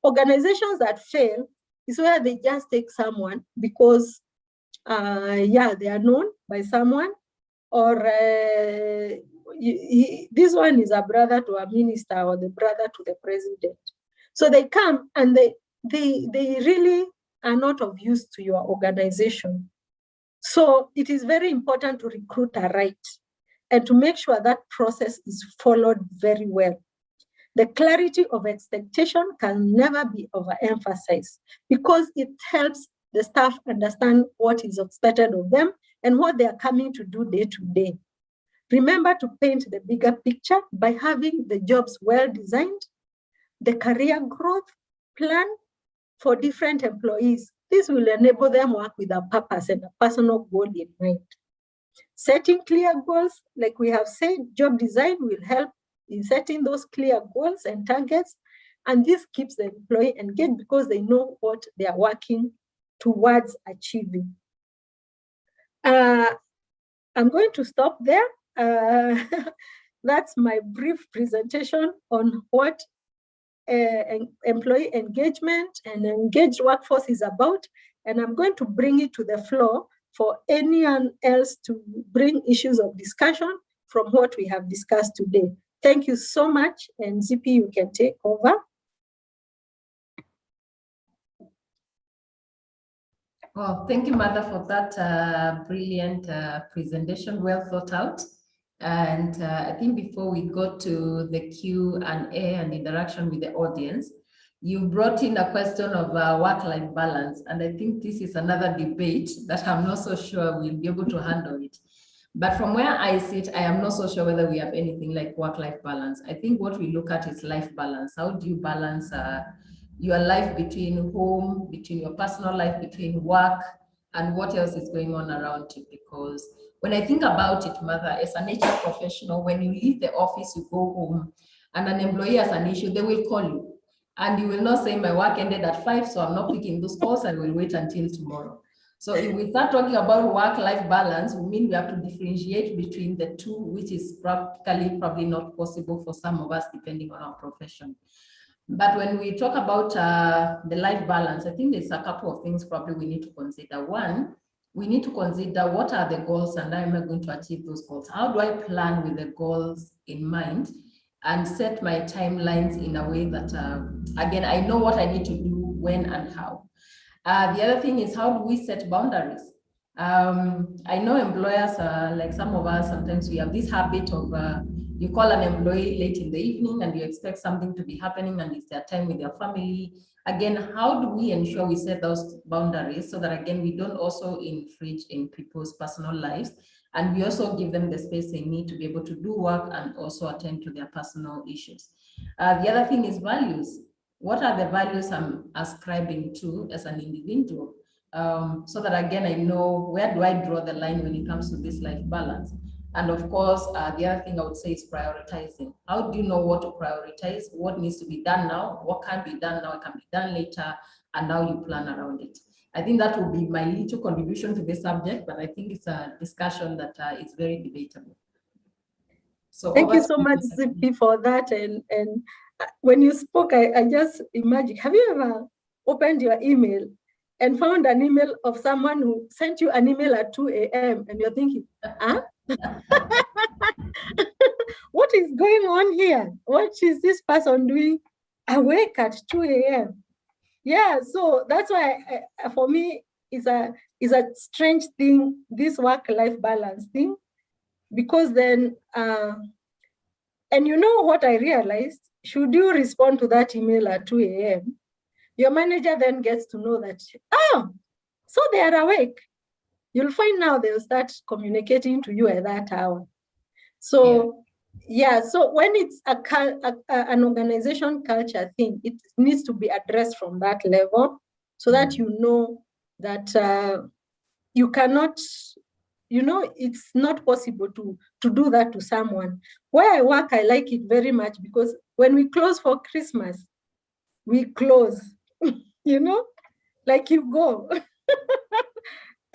Organizations that fail is where they just take someone because, they are known by someone, or this one is a brother to a minister or the brother to the president. So they come and they really are not of use to your organization. So it is very important to recruit right and to make sure that process is followed very well. The clarity of expectation can never be overemphasized because it helps the staff understand what is expected of them and what they are coming to do day to day. Remember to paint the bigger picture by having the jobs well designed, the career growth plan for different employees. This will enable them work with a purpose and a personal goal in mind. Setting clear goals, like we have said, job design will help in setting those clear goals and targets. And this keeps the employee engaged because they know what they are working towards achieving. I'm going to stop there. That's my brief presentation on what employee engagement and engaged workforce is about. And I'm going to bring it to the floor for anyone else to bring issues of discussion from what we have discussed today. Thank you so much. And Zippy, you can take over. Well, thank you, Mother, for that brilliant presentation, well thought out. And I think before we go to the Q&A and interaction with the audience, you brought in a question of work-life balance. And I think this is another debate that I'm not so sure we'll be able to handle it. But from where I sit, I am not so sure whether we have anything like work-life balance. I think what we look at is life balance. How do you balance your life between home, between your personal life, between work, and what else is going on around you? Because when I think about it, Mother, as an HR professional, when you leave the office, you go home, and an employee has an issue, they will call you. And you will not say, my work ended at 5, so I'm not picking those calls, I will wait until tomorrow. So if we start talking about work-life balance, we mean we have to differentiate between the two, which is practically probably not possible for some of us, depending on our profession. But when we talk about the life balance, I think there's a couple of things probably we need to consider. One, we need to consider what are the goals and how am I going to achieve those goals? How do I plan with the goals in mind and set my timelines in a way that, again, I know what I need to do, when and how. The other thing is, how do we set boundaries? I know employers, like some of us, sometimes we have this habit of, you call an employee late in the evening and you expect something to be happening and it's their time with their family. Again, how do we ensure we set those boundaries so that, again, we don't also infringe in people's personal lives, and we also give them the space they need to be able to do work and also attend to their personal issues. The other thing is values. What are the values I'm ascribing to as an individual? So that, again, I know where do I draw the line when it comes to this life balance. And of course, the other thing I would say is prioritizing. How do you know what to prioritize? What needs to be done now? What can be done now? It can be done later, and how you plan around it. I think that will be my little contribution to this subject, but I think it's a discussion that is very debatable. So thank you so much, Zippy, for that. And when you spoke, I just imagined, have you ever opened your email and found an email of someone who sent you an email at 2 a.m. and you're thinking, huh? What is going on here? What is this person doing awake at 2 a.m.? Yeah, so that's why for me is a strange thing, this work-life balance thing, because then and you know what I realized? Should you respond to that email at 2 a.m., your manager then gets to know that, oh, so they are awake. You'll find now they'll start communicating to you at that hour. So yeah, so when it's an organization culture thing, it needs to be addressed from that level so that you know that you cannot, you know, it's not possible to do that to someone. Where I work, I like it very much because when we close for Christmas, we close, you know, like you go.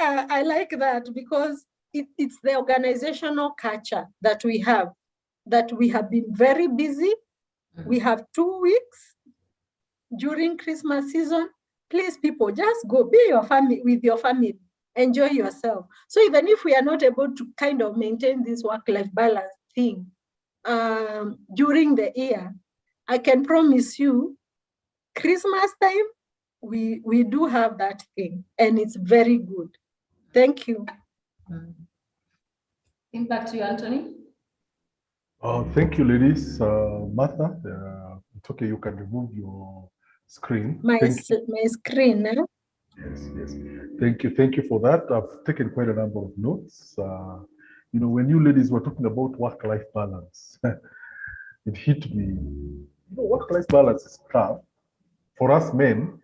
I like that because it's the organizational culture that we have been very busy. We have 2 weeks during Christmas season. Please, people, just go be your family with your family. Enjoy yourself. So even if we are not able to kind of maintain this work-life balance thing during the year, I can promise you, Christmas time, we do have that thing, and it's very good. Thank you. Think back to you, Anthony. Thank you, ladies. Martha, it's okay, you can remove your screen. My screen, eh? Yes. Thank you for that. I've taken quite a number of notes. You know, when you ladies were talking about work-life balance, it hit me. You know, work-life balance is tough. For us men,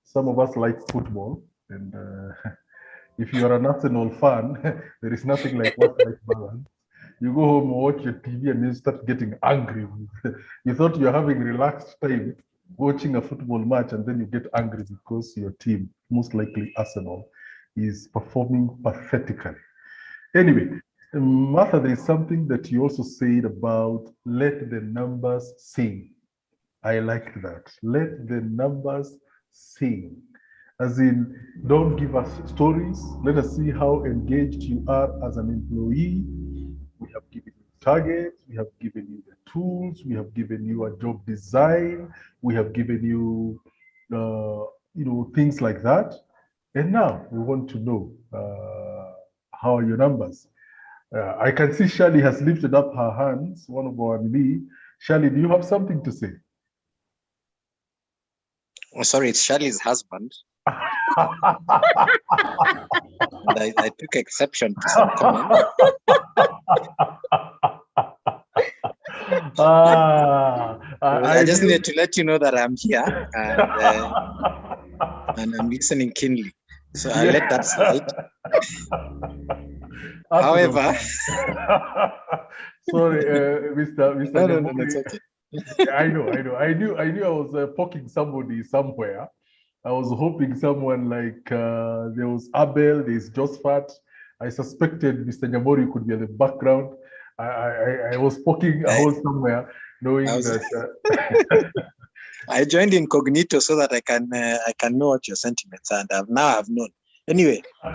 some of us like football, and if you are an Arsenal fan, there is nothing like work-life balance. You go home, watch your TV, and you start getting angry. You thought you're having relaxed time watching a football match, and then you get angry because your team, most likely Arsenal, is performing pathetically. Anyway, Martha, there is something that you also said about let the numbers sing. I like that. Let the numbers sing. As in, don't give us stories. Let us see how engaged you are as an employee. We have given you targets, we have given you the tools, we have given you a job design, we have given you, you know, things like that. And now we want to know how are your numbers? I can see Shirley has lifted up her hands, one of our Lee. Shirley, do you have something to say? Oh, sorry, it's Shirley's husband. And I took exception to some comments. I just needed to let you know that I'm here and I'm listening keenly. So I'll let that slide. However, sorry, Mr. No, it's okay. I know. I knew I was poking somebody somewhere. I was hoping someone like there was Abel, there's Josephat. I suspected Mr. Nyamori could be in the background. I was poking a hole somewhere, knowing that. I joined incognito so that I can know what your sentiments are, and now I've known. Anyway, I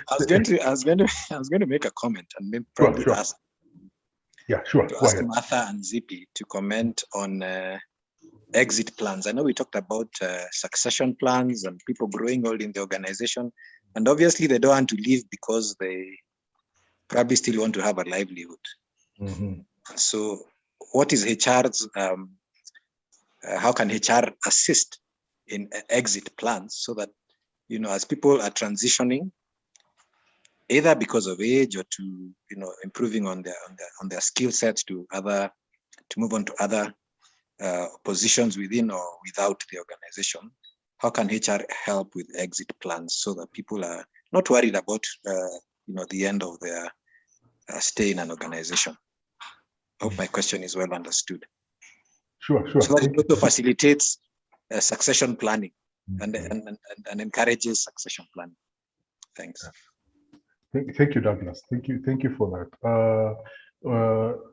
was going to make a comment and maybe probably ask. Yeah, sure. To ask Martha and Zippy to comment on exit plans. I know we talked about succession plans and people growing old in the organization, and obviously they don't want to leave because they probably still want to have a livelihood. Mm-hmm. So, what is HR's? How can HR assist in exit plans so that as people are transitioning, either because of age or to improving on their skill sets to move on to other positions within or without the organization, how can HR help with exit plans so that people are not worried about the end of their stay in an organization? I hope my question is well understood. Sure. So that it also facilitates succession planning and encourages succession planning. Thanks. Thank you, Douglas. Thank you for that.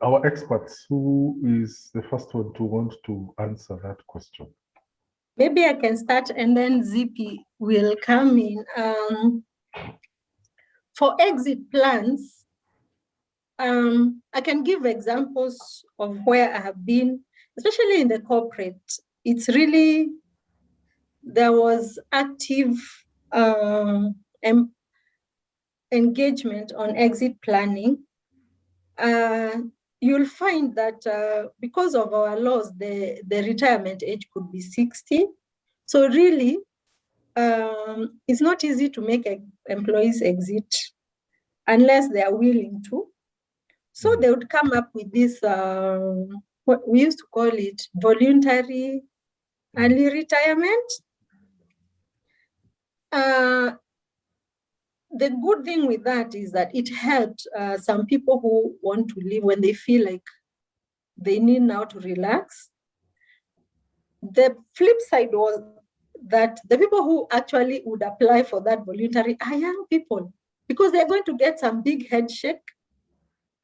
Our experts, who is the first one to want to answer that question? Maybe I can start and then Zippy will come in. For exit plans, I can give examples of where I have been, especially in the corporate. It's really, there was active engagement on exit planning. You'll find that because of our laws, the retirement age could be 60. So really, it's not easy to make employees exit unless they are willing to. So they would come up with this, what we used to call it, voluntary early retirement. The good thing with that is that it helped some people who want to leave when they feel like they need now to relax. The flip side was that the people who actually would apply for that voluntary are young people, because they're going to get some big head shake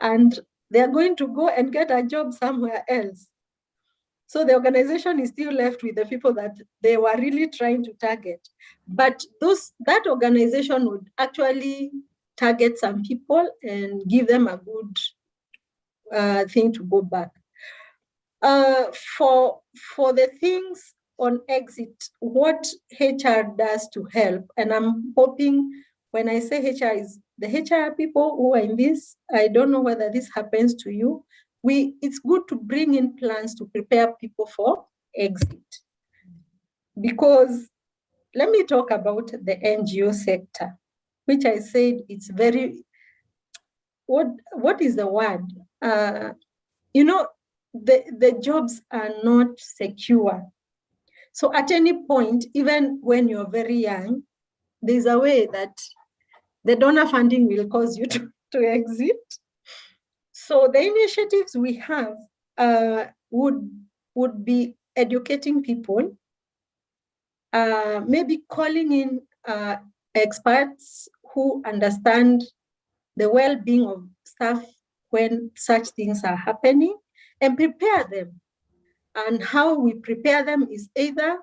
and they're going to go and get a job somewhere else. So the organization is still left with the people that they were really trying to target. But that organization would actually target some people and give them a good thing to go back. For the things on exit, what HR does to help, and I'm hoping when I say HR is the HR people who are in this, I don't know whether this happens to you. It's good to bring in plans to prepare people for exit. Because let me talk about the NGO sector, which I said it's very, what is the word? The jobs are not secure. So at any point, even when you're very young, there's a way that the donor funding will cause you to exit. So the initiatives we have would be educating people, maybe calling in experts who understand the well-being of staff when such things are happening, and prepare them. And how we prepare them is either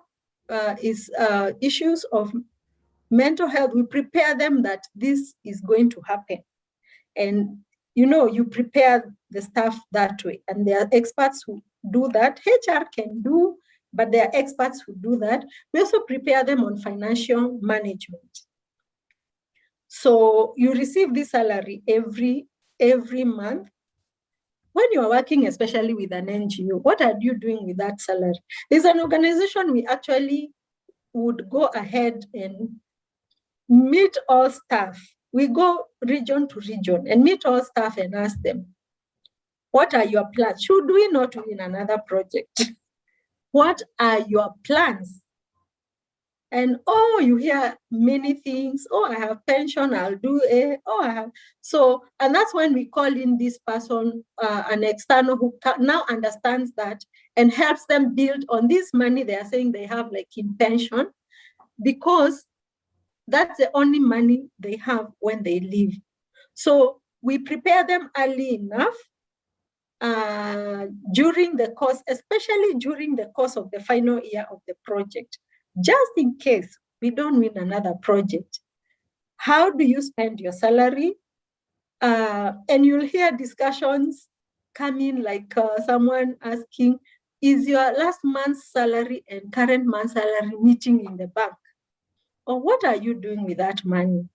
issues of mental health. We prepare them that this is going to happen. And you prepare the staff that way. And there are experts who do that. HR can do but there are experts who do that. We also prepare them on financial management. So you receive this salary every month. When you are working, especially with an NGO, what are you doing with that salary? There's an organization we actually would go ahead and meet all staff. We go region to region and meet all staff and ask them, what are your plans? Should we not win another project? What are your plans? And you hear many things. Oh, I have pension, I'll do it. Oh, I have. So, and that's when we call in this person, an external who now understands that and helps them build on this money they are saying they have like in pension, because that's the only money they have when they leave. So we prepare them early enough during the course, especially during the course of the final year of the project, just in case we don't win another project. How do you spend your salary? And you'll hear discussions coming like someone asking, is your last month's salary and current month's salary meeting in the bank? Or what are you doing with that money?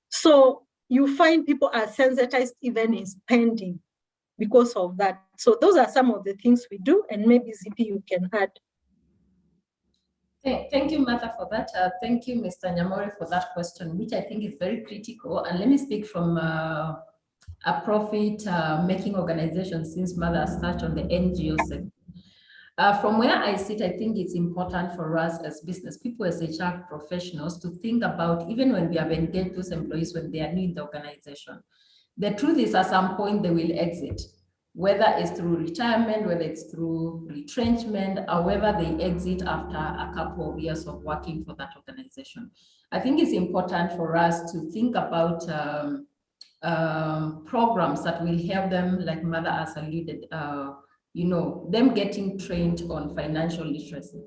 So you find people are sensitized even in spending because of that. So those are some of the things we do, and maybe ZP you can add. Thank you, Martha, for that. Thank you, Mr. Nyamore, for that question, which I think is very critical. And let me speak from a profit-making organization, since Martha has touched on the NGO sector. From where I sit, I think it's important for us as business people, as HR professionals, to think about, even when we have engaged those employees when they are new in the organization, the truth is at some point they will exit, whether it's through retirement, whether it's through retrenchment, however they exit after a couple of years of working for that organization. I think it's important for us to think about programs that will help them, like Mother has alluded, them getting trained on financial literacy.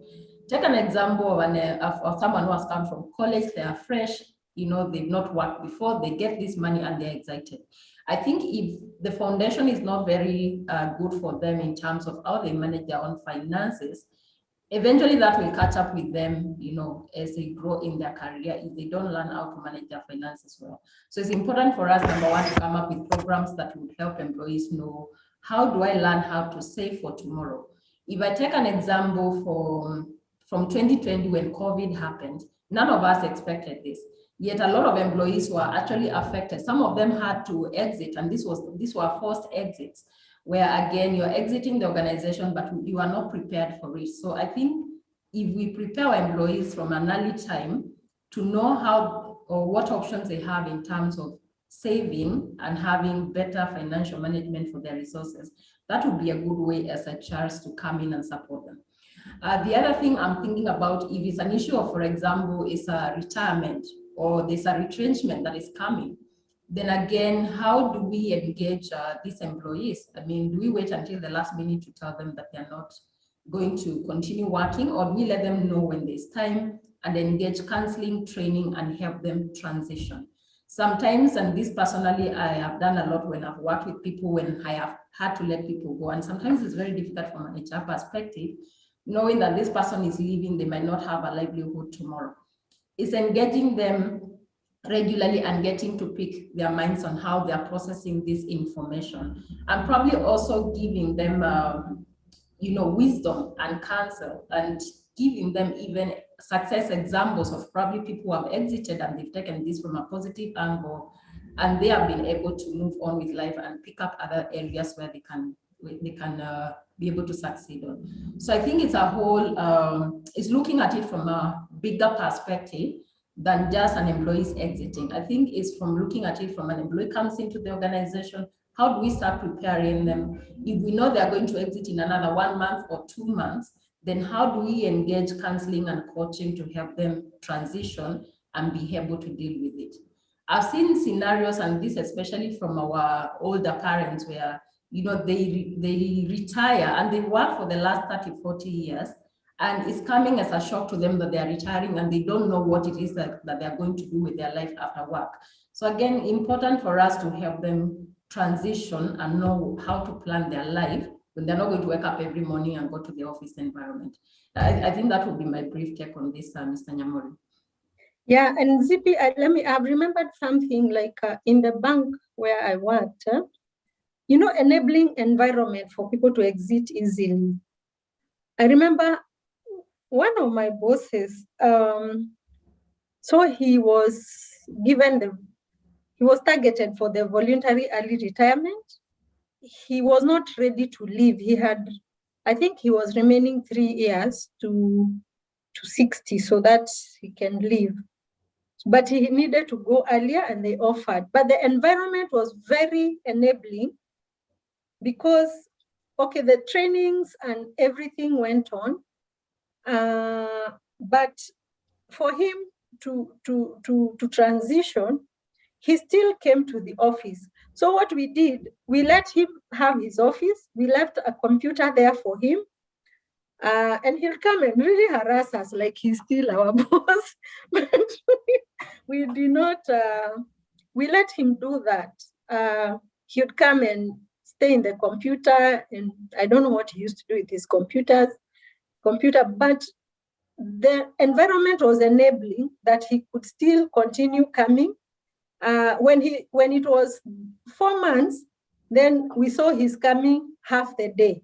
Take an example of someone who has come from college, they are fresh, they've not worked before, they get this money and they're excited. I think if the foundation is not very good for them in terms of how they manage their own finances, eventually that will catch up with them, as they grow in their career, if they don't learn how to manage their finances well. So it's important for us, number one, to come up with programs that would help employees know, how do I learn how to save for tomorrow? If I take an example from 2020 when COVID happened, none of us expected this. Yet a lot of employees were actually affected. Some of them had to exit, and these were forced exits, where again, you're exiting the organization, but you are not prepared for it. So I think if we prepare our employees from an early time to know how or what options they have in terms of saving and having better financial management for their resources, that would be a good way as HRs to come in and support them. The other thing I'm thinking about, if it's an issue of, for example, is a retirement or there's a retrenchment that is coming, then again, how do we engage these employees? I mean, do we wait until the last minute to tell them that they're not going to continue working, or do we let them know when there's time and engage counseling, training, and help them transition? Sometimes, and this personally, I have done a lot when I've worked with people when I have had to let people go. And sometimes it's very difficult from an HR perspective, knowing that this person is leaving, they might not have a livelihood tomorrow. It's engaging them regularly and getting to pick their minds on how they're processing this information, and probably also giving them, wisdom and counsel, and giving them even success examples of probably people who have exited and they've taken this from a positive angle, and they have been able to move on with life and pick up other areas where they can be able to succeed on. So I think it's a whole, it's looking at it from a bigger perspective than just an employee's exiting. I think it's from looking at it from an employee comes into the organization, how do we start preparing them? If we know they're going to exit in another 1 month or 2 months, then how do we engage counseling and coaching to help them transition and be able to deal with it? I've seen scenarios, and this especially from our older parents, where they retire and they work for the last 30, 40 years, and it's coming as a shock to them that they are retiring and they don't know what it is that they're going to do with their life after work. So again, important for us to help them transition and know how to plan their life when they're not going to wake up every morning and go to the office environment. I think that would be my brief take on this, Mr. Nyamori. Yeah, and Zippy, I've remembered something like in the bank where I worked, enabling environment for people to exit easily. I remember one of my bosses, so he was targeted for the voluntary early retirement. He was not ready to leave. I think he was remaining 3 years to 60 so that he can leave. But he needed to go earlier and they offered. But the environment was very enabling because, okay, the trainings and everything went on. But for him to transition, he still came to the office. So what we did, we let him have his office. We left a computer there for him. And he'll come and really harass us like he's still our boss. But we did not, we let him do that. He'd come and stay in the computer, and I don't know what he used to do with his computer, but the environment was enabling that he could still continue coming. When it was 4 months, then we saw he's coming half the day.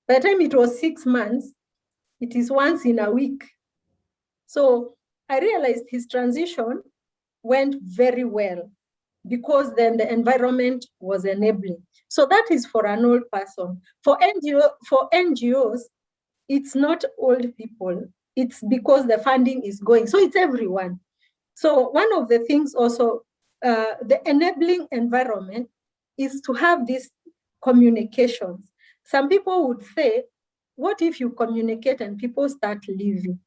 By the time it was 6 months, it is once in a week. So I realized his transition went very well because then the environment was enabling. So that is for an old person. For NGOs, it's not old people. It's because the funding is going. So it's everyone. So one of the things also, the enabling environment is to have these communications. Some people would say, what if you communicate and people start leaving?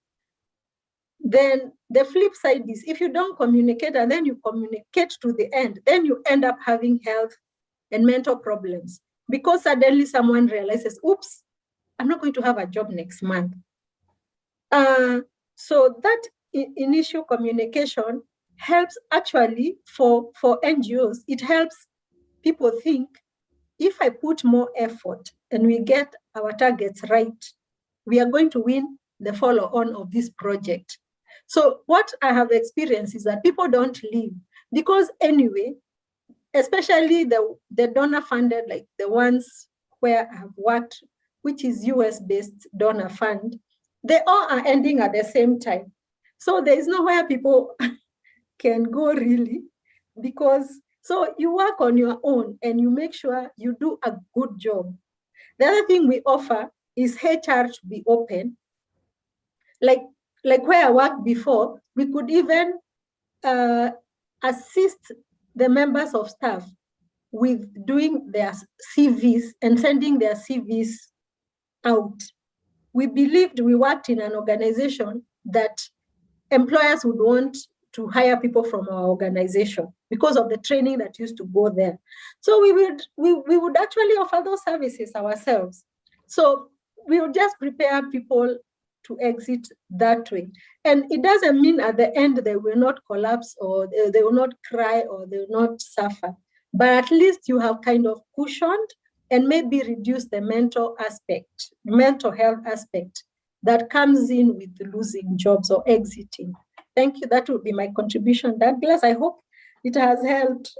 Then the flip side is if you don't communicate and then you communicate to the end, then you end up having health and mental problems because suddenly someone realizes, oops, I'm not going to have a job next month. So that initial communication helps actually for NGOs. It helps people think, if I put more effort and we get our targets right, we are going to win the follow-on of this project. So what I have experienced is that people don't leave because anyway, especially the donor-funded, like the ones where I have worked, which is US-based donor fund, they all are ending at the same time. So there is nowhere people can go really because so you work on your own and you make sure you do a good job. The other thing we offer is HR to be open. Like where I worked before, we could even assist the members of staff with doing their CVs and sending their CVs out. We believed we worked in an organization that employers would want to hire people from our organization because of the training that used to go there. So we would actually offer those services ourselves. So we would just prepare people to exit that way. And it doesn't mean at the end they will not collapse or they will not cry or they will not suffer. But at least you have kind of cushioned and maybe reduce the mental health aspect that comes in with losing jobs or exiting. Thank you. That would be my contribution, Douglas. I hope it has helped.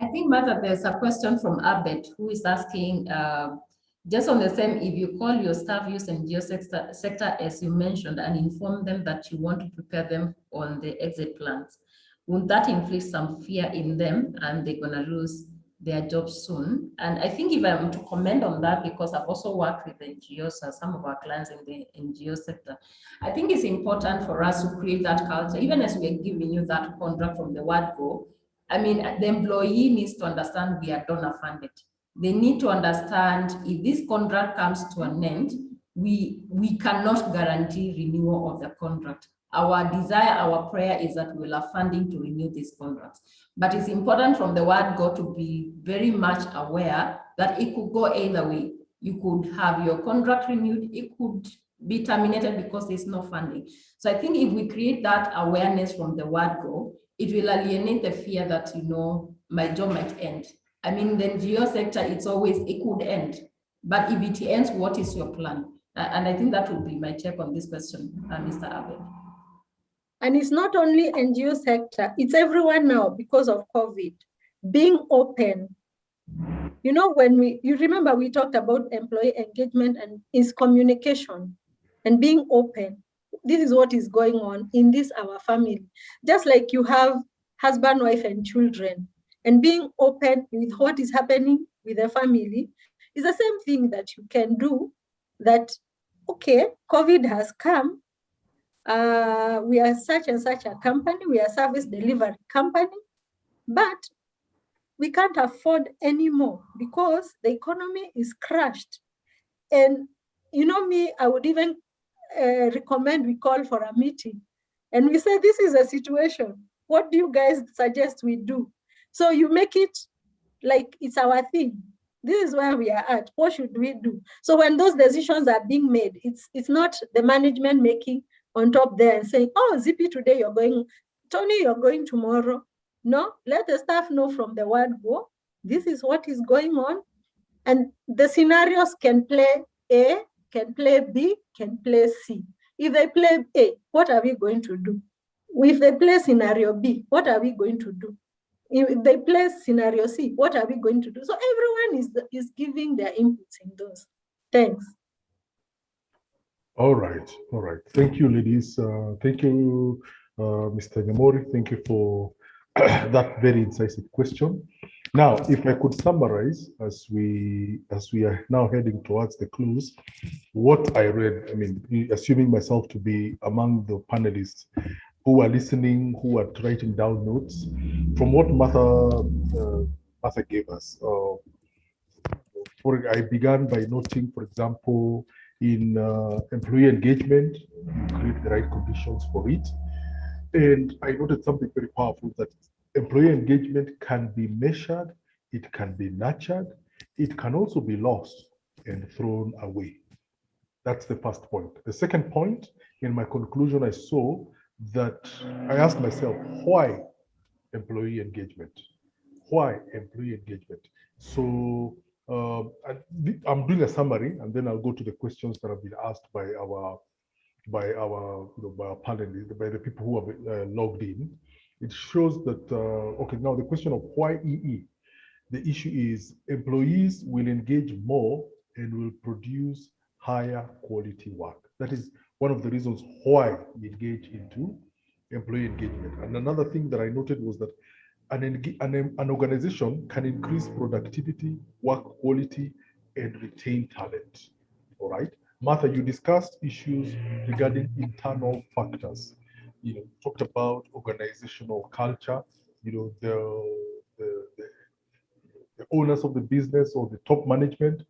I think, Martha, there's a question from Abed who is asking, just on the same, if you call your staff use NGO sector, as you mentioned, and inform them that you want to prepare them on the exit plans, won't that inflict some fear in them and they're going to lose their jobs soon? And I think if I'm to comment on that, because I've also worked with NGOs and some of our clients in the NGO sector, I think it's important for us to create that culture, even as we're giving you that contract from the word go. I mean, the employee needs to understand we are donor funded. They need to understand if this contract comes to an end, we cannot guarantee renewal of the contract. Our desire, our prayer is that we'll have funding to renew these contracts. But it's important from the word go to be very much aware that it could go either way. You could have your contract renewed, it could be terminated because there's no funding. So I think if we create that awareness from the word go, it will alienate the fear that, my job might end I mean, the NGO sector, it's always, it could end. But if it ends, what is your plan? And I think that would be my take on this question, Mr. Abel. And it's not only NGO sector, it's everyone now because of COVID. Being open. You know, you remember we talked about employee engagement and its communication and being open. This is what is going on in this, our family. Just like you have husband, wife, and children, and being open with what is happening with the family is the same thing that you can do. That, okay, COVID has come. We are such and such a company. We are a service delivery company, but we can't afford anymore because the economy is crushed. And you know me, I would even recommend we call for a meeting. And we say, this is a situation. What do you guys suggest we do? So you make it like it's our thing. This is where we are at. What should we do? So when those decisions are being made, it's not the management making on top there and saying, oh, Zippy, today you're going, Tony, you're going tomorrow. No, let the staff know from the word go, this is what is going on. And the scenarios can play A, can play B, can play C. If they play A, what are we going to do? If they play scenario B, what are we going to do? If they play scenario C, what are we going to do? So everyone is giving their inputs in those. Thanks. All right. Thank you, ladies. Thank you, Mr. Nyamori. Thank you for that very incisive question. Now, if I could summarize as we are now heading towards the close, what I read, I mean, assuming myself to be among the panelists who are listening, who are writing down notes, from what Martha gave us. I began by noting, for example, in employee engagement, you create the right conditions for it. And I noted something very powerful, that employee engagement can be measured, it can be nurtured, it can also be lost and thrown away. That's the first point. The second point, in my conclusion, I saw that I asked myself, why employee engagement? Why employee engagement? So I'm doing a summary, and then I'll go to the questions that have been asked by our panelists, by the people who have logged in. It shows that okay, now the question of why EE. The issue is employees will engage more and will produce higher quality work. That is one of the reasons why we engage into employee engagement. And another thing that I noted was that an organization can increase productivity, work quality, and retain talent. All right. Martha, you discussed issues regarding internal factors. You know, talked about organizational culture. You know, the owners of the business or the top management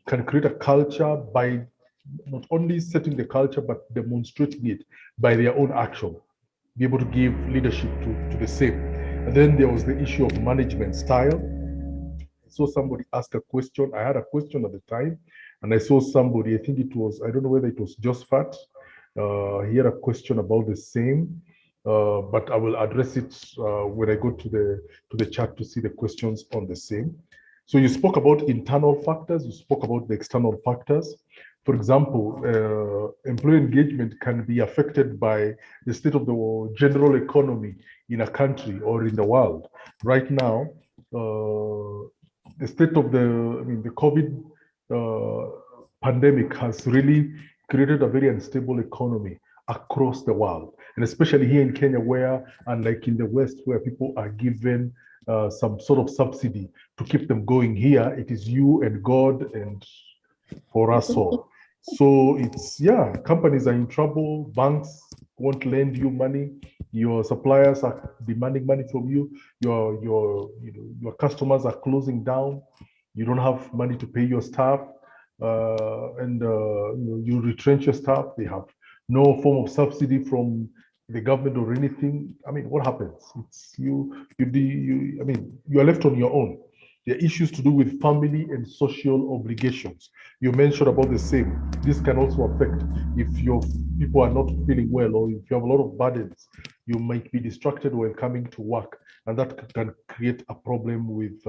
can create a culture by not only setting the culture, but demonstrating it by their own action, be able to give leadership to the same. And then there was the issue of management style. So somebody asked a question. I had a question at the time, and I saw somebody, I think it was, I don't know whether it was Josephat, he had a question about the same, but I will address it when I go to the chat to see the questions on the same. So you spoke about internal factors, you spoke about the external factors. For example, employee engagement can be affected by the state of the general economy in a country or in the world. Right now, the state of the COVID pandemic has really created a very unstable economy across the world, and especially here in Kenya, where, unlike in the West, where people are given some sort of subsidy to keep them going, here it is you and God and for us all. So it's, yeah, companies are in trouble, banks won't lend you money, your suppliers are demanding money from you, your customers are closing down, you don't have money to pay your staff, and you retrench your staff, they have no form of subsidy from the government or anything. I mean, what happens? It's you are left on your own. There are issues to do with family and social obligations. You mentioned about the same. This can also affect if your people are not feeling well, or if you have a lot of burdens, you might be distracted while coming to work, and that can create a problem with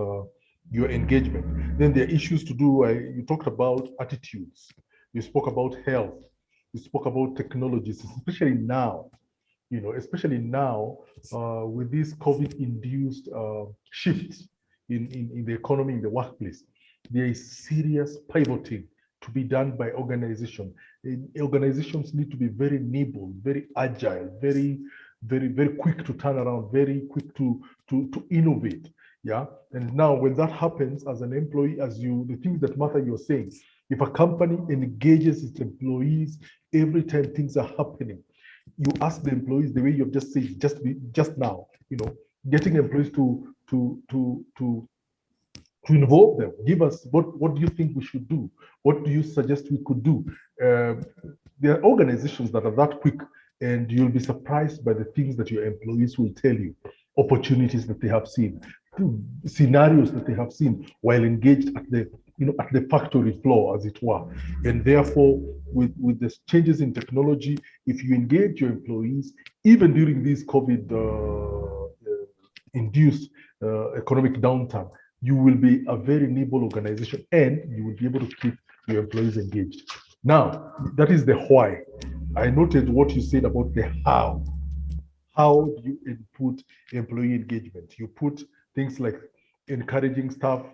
your engagement. Then there are issues to do, you talked about attitudes, you spoke about health, you spoke about technologies, especially now, especially now with this COVID-induced shifts in the economy, in the workplace. There is serious pivoting to be done by organizations. Organizations need to be very nimble, very agile, very quick to turn around, very quick to innovate. Yeah. And now when that happens as an employee, the things that Martha, you're saying, if a company engages its employees every time things are happening, you ask the employees the way you've just said, just now, getting employees to involve them. Give us what do you think we should do? What do you suggest we could do? There are organizations that are that quick, and you'll be surprised by the things that your employees will tell you, opportunities that they have seen, scenarios that they have seen while engaged at the factory floor, as it were. And therefore, with the changes in technology, if you engage your employees, even during this COVID-induced economic downturn, you will be a very nimble organization, and you will be able to keep your employees engaged. Now, that is the why. I noted what you said about the how. How do you input employee engagement? You put things like encouraging staff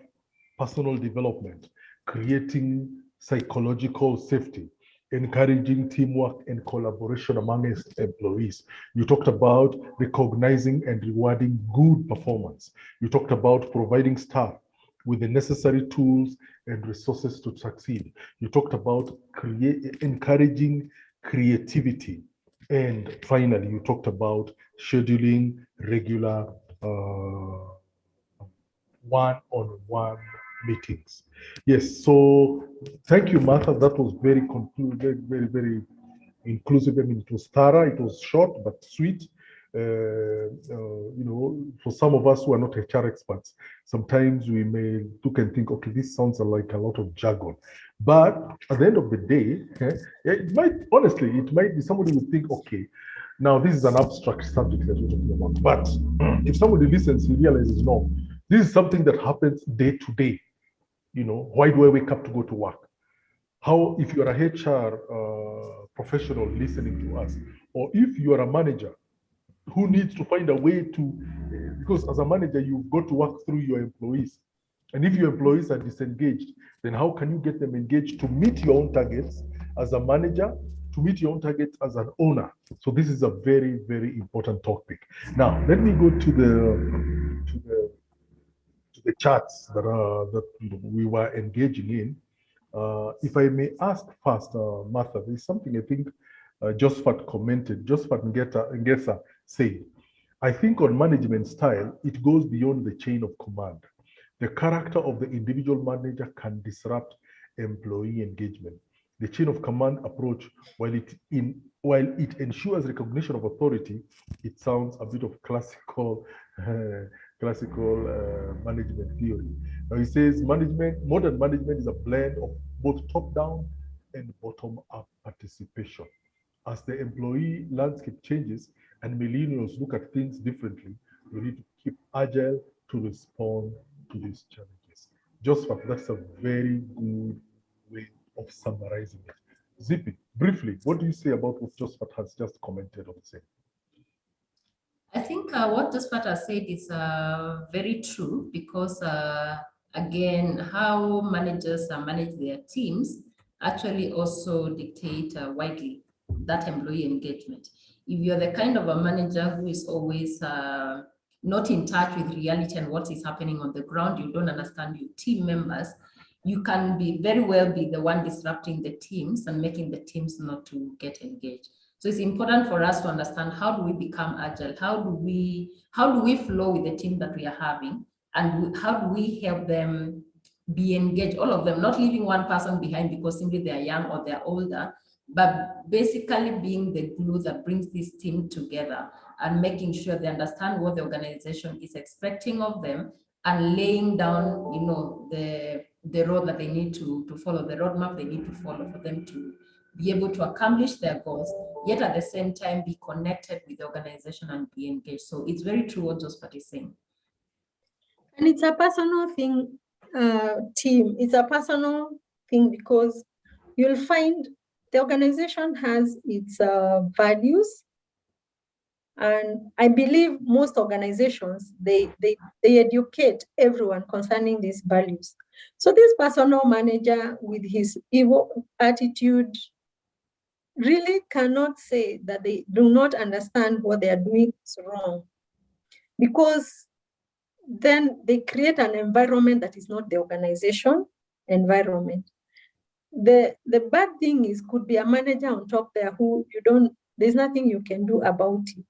personal development, creating psychological safety, encouraging teamwork and collaboration amongst employees. You talked about recognizing and rewarding good performance. You talked about providing staff with the necessary tools and resources to succeed. You talked about encouraging creativity. And finally, you talked about scheduling regular one-on-one meetings. Yes, so thank you, Martha. That was very very inclusive. I mean, it was thorough, it was short but sweet. For some of us who are not HR experts, sometimes we may look and think, okay, this sounds like a lot of jargon. But at the end of the day, it might be somebody would think, okay, now this is an abstract subject that we're talking about. But if somebody listens, he realizes, no, this is something that happens day to day. Why do I wake up to go to work? How, if you are a HR professional listening to us, or if you are a manager who needs to find a way to, because as a manager, you've got to work through your employees. And if your employees are disengaged, then how can you get them engaged to meet your own targets as a manager, to meet your own targets as an owner? So this is a very, very important topic. Now, let me go to the charts that we were engaging in. If I may ask first, Martha, there's something I think Josephat commented. Josephat Ngesa said, I think on management style, it goes beyond the chain of command. The character of the individual manager can disrupt employee engagement. The chain of command approach, while it ensures recognition of authority, it sounds a bit of classical management theory. Now he says modern management is a blend of both top-down and bottom-up participation. As the employee landscape changes and millennials look at things differently, we need to keep agile to respond to these challenges. Josephat, that's a very good way of summarizing it. Zippy, briefly, what do you say about what Josephat has just commented on? I think what Josephat has said is very true, because again, how managers manage their teams actually also dictate widely that employee engagement. If you're the kind of a manager who is always not in touch with reality and what is happening on the ground, you don't understand your team members, you can very well be the one disrupting the teams and making the teams not to get engaged. So it's important for us to understand, how do we become agile? How do we flow with the team that we are having? And how do we help them be engaged, all of them, not leaving one person behind because simply they are young or they're older, but basically being the glue that brings this team together and making sure they understand what the organization is expecting of them, and laying down, the road that they need to follow, the roadmap they need to follow for them to be able to accomplish their goals, yet at the same time be connected with the organization and be engaged. So it's very true what Josephat is saying. And it's a personal thing team. It's a personal thing because you'll find the organization has its values. And I believe most organizations, they educate everyone concerning these values. So this personal manager with his evil attitude really cannot say that they do not understand what they are doing is wrong, because then they create an environment that is not the organization environment. The bad thing is, could be a manager on top there who there's nothing you can do about it.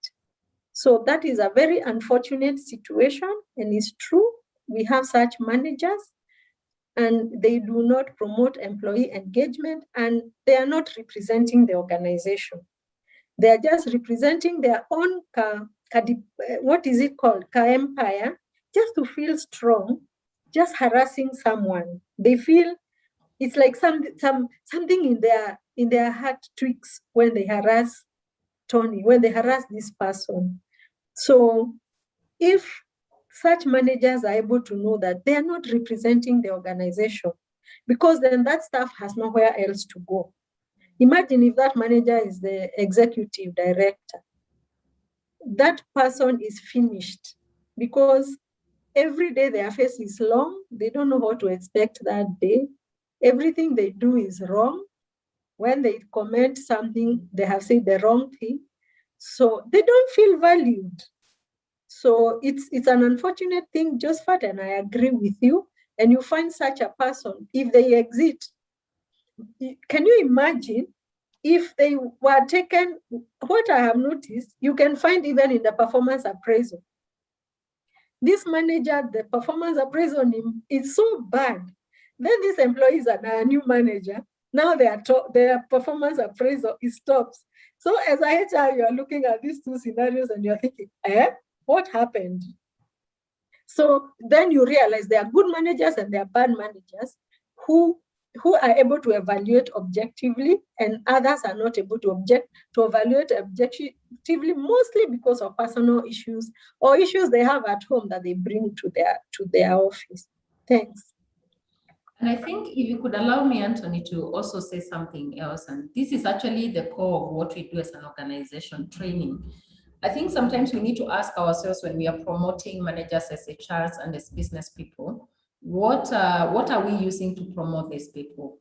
So that is a very unfortunate situation, and it's true. We have such managers, and they do not promote employee engagement, and they are not representing the organization. They are just representing their own what is it called? Empire, just to feel strong, just harassing someone. They feel it's like something in their heart tweaks when they harass Tony, when they harass this person. So if such managers are able to know that they are not representing the organization, because then that staff has nowhere else to go. Imagine if that manager is the executive director. That person is finished, because every day their face is long. They don't know what to expect that day. Everything they do is wrong. When they comment something, they have said the wrong thing. So they don't feel valued. So it's an unfortunate thing, Josephat, and I agree with you. And you find such a person, if they exit, can you imagine if they were taken? What I have noticed, you can find even in the performance appraisal. This manager, the performance appraisal on him is so bad. Then these employees are a new manager. Now their performance appraisal stops. So as a HR, you are looking at these two scenarios and you're thinking, what happened? So then you realize there are good managers and there are bad managers who are able to evaluate objectively, and others are not able to evaluate objectively, mostly because of personal issues or issues they have at home that they bring to their office. Thanks. And I think if you could allow me, Anthony, to also say something else, and this is actually the core of what we do as an organization, training. I think sometimes we need to ask ourselves when we are promoting managers as HRs and as business people, what are we using to promote these people?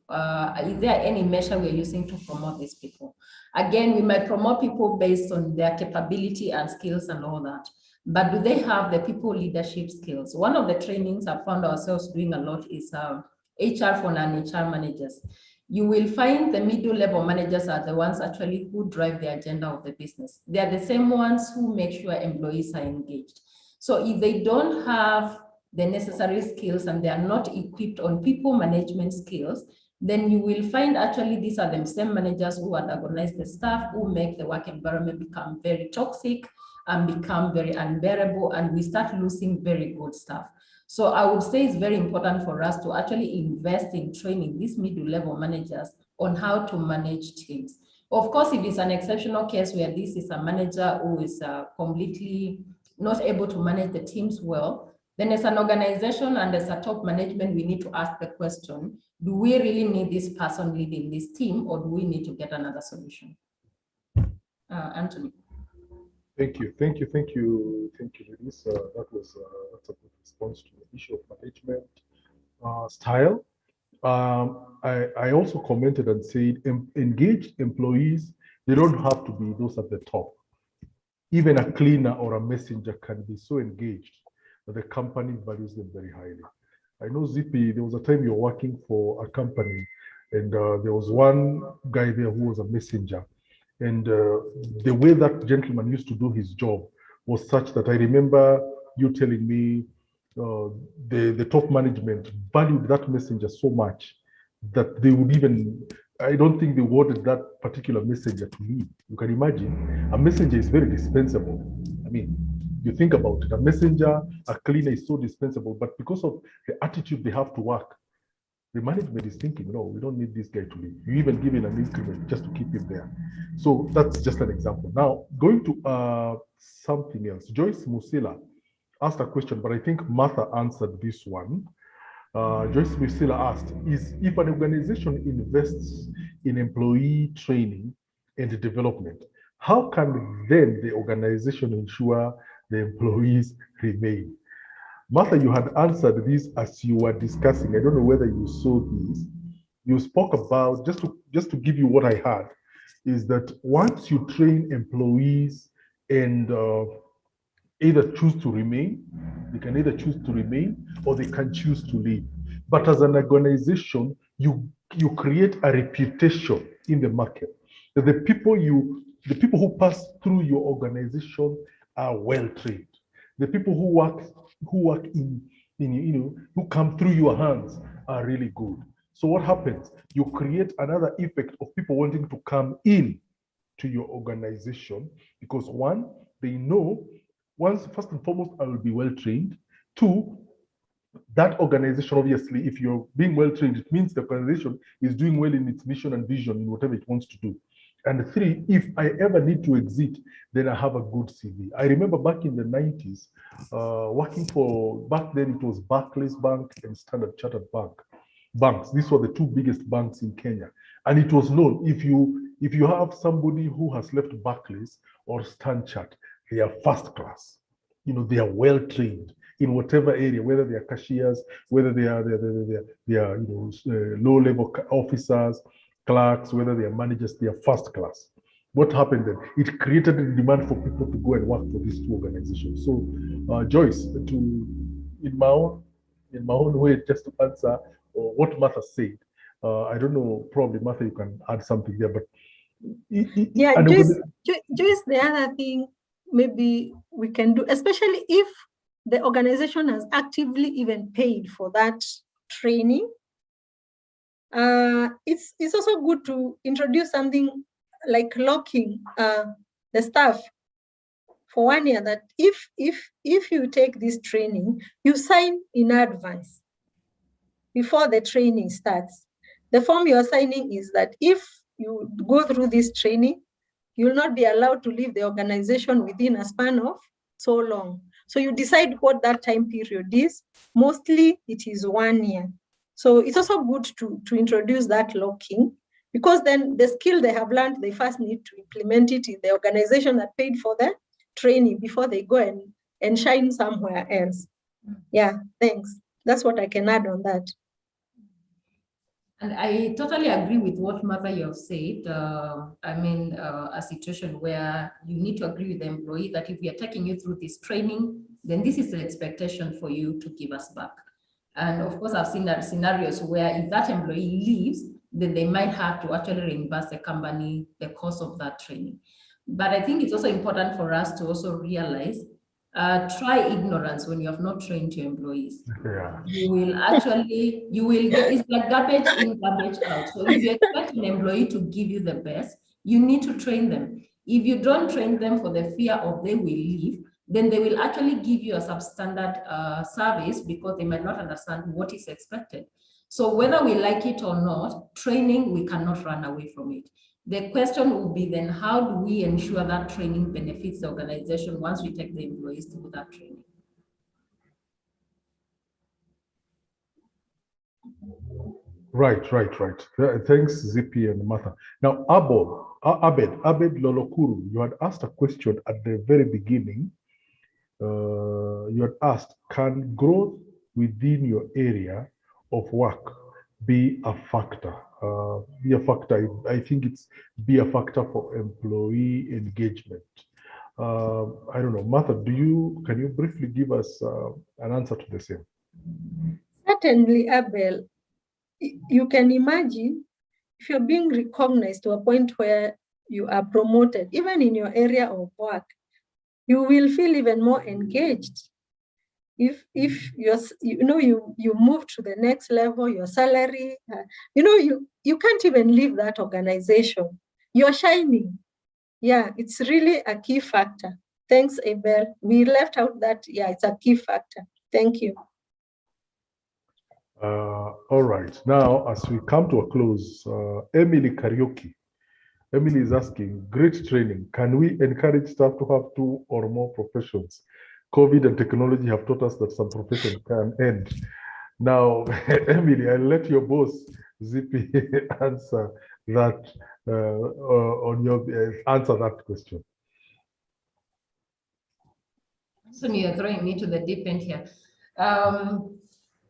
Is there any measure we're using to promote these people? Again, we might promote people based on their capability and skills and all that, but do they have the people leadership skills? One of the trainings I found ourselves doing a lot is HR for non-HR managers. You will find the middle level managers are the ones actually who drive the agenda of the business. They are the same ones who make sure employees are engaged. So if they don't have the necessary skills and they are not equipped on people management skills, then you will find actually these are the same managers who antagonize the staff, who make the work environment become very toxic and become very unbearable, and we start losing very good staff. So I would say it's very important for us to actually invest in training these middle-level managers on how to manage teams. Of course, if it's an exceptional case where this is a manager who is completely not able to manage the teams well, then as an organization and as a top management, we need to ask the question, do we really need this person leading this team, or do we need to get another solution? Anthony. Thank you, Denise. That's a good response to the issue of management style. I also commented and said, engaged employees, they don't have to be those at the top. Even a cleaner or a messenger can be so engaged that the company values them very highly. I know Zippy, there was a time you were working for a company, and there was one guy there who was a messenger. And the way that gentleman used to do his job was such that I remember you telling me the top management valued that messenger so much that they would even, I don't think they wanted that particular messenger to leave. You can imagine, a messenger is very dispensable. I mean, you think about it, a messenger, a cleaner is so dispensable, but because of the attitude they have to work, the management is thinking, no, we don't need this guy to leave. You even give him an increment just to keep him there. So that's just an example. Now, going to something else. Joyce Musila asked a question, but I think Martha answered this one. Joyce Priscilla asked, is if an organization invests in employee training and development, how can then the organization ensure the employees remain? Martha, you had answered this as you were discussing. I don't know whether you saw this. You spoke about, just to give you what I heard, is that once you train employees and either choose to remain, they can either choose to remain or they can choose to leave. But as an organization, you create a reputation in the market that the people who pass through your organization are well trained. The people who work in who come through your hands are really good. So what happens? You create another effect of people wanting to come in to your organization because one, they know first and foremost, I will be well trained. Two, that organization, obviously, if you're being well trained, it means the organization is doing well in its mission and vision in whatever it wants to do. And three, if I ever need to exit, then I have a good CV. I remember back in the 90s, working back then it was Barclays Bank and Standard Chartered banks. These were the two biggest banks in Kenya. And it was known, if you have somebody who has left Barclays or Standard Chartered, they are first class. They are well trained in whatever area, whether they are cashiers, whether they are low level officers, clerks, whether they are managers, they are first class. What happened then? It created a demand for people to go and work for these two organizations. So, Joyce, in my own way, just to answer what Martha said, I don't know, probably Martha, you can add something there, but Joyce, the other thing maybe we can do, especially if the organization has actively even paid for that training, it's also good to introduce something like locking the staff for 1 year, that if you take this training, you sign in advance before the training starts. The form you're signing is that if you go through this training, you'll not be allowed to leave the organization within a span of so long. So you decide what that time period is. Mostly it is 1 year. So it's also good to introduce that locking, because then the skill they have learned, they first need to implement it in the organization that paid for the training before they go and shine somewhere else. Yeah, thanks. That's what I can add on that. And I totally agree with what Martha you have said. A situation where you need to agree with the employee that if we are taking you through this training, then this is the expectation for you to give us back. And of course, I've seen that scenarios where if that employee leaves, then they might have to actually reimburse the company the cost of that training. But I think it's also important for us to also realize, try ignorance when you have not trained your employees. Yeah. It's like garbage in, garbage out. So if you expect an employee to give you the best, you need to train them. If you don't train them for the fear of they will leave, then they will actually give you a substandard service because they might not understand what is expected. So whether we like it or not, training, we cannot run away from it. The question will be then, how do we ensure that training benefits the organization once we take the employees through that training? Right. Thanks, Zippy and Martha. Now, Abed Lolokuru, you had asked a question at the very beginning. You had asked, can growth within your area of work be a factor? I think it's be a factor for employee engagement. I don't know, Martha, can you briefly give us an answer to the same? Certainly, Abel. You can imagine if you're being recognized to a point where you are promoted, even in your area of work, you will feel even more engaged. If you move to the next level, your salary, you can't even leave that organization. You're shining. Yeah, it's really a key factor. Thanks, Abel. We left out that, yeah, it's a key factor. Thank you. All right. Now, as we come to a close, Emily Karaoke. Emily is asking, great training. Can we encourage staff to have 2 or more professions? COVID and technology have taught us that some professions can end. Now, Emily, I'll let your boss, Zippy, answer that answer that question. So you're throwing me to the deep end here.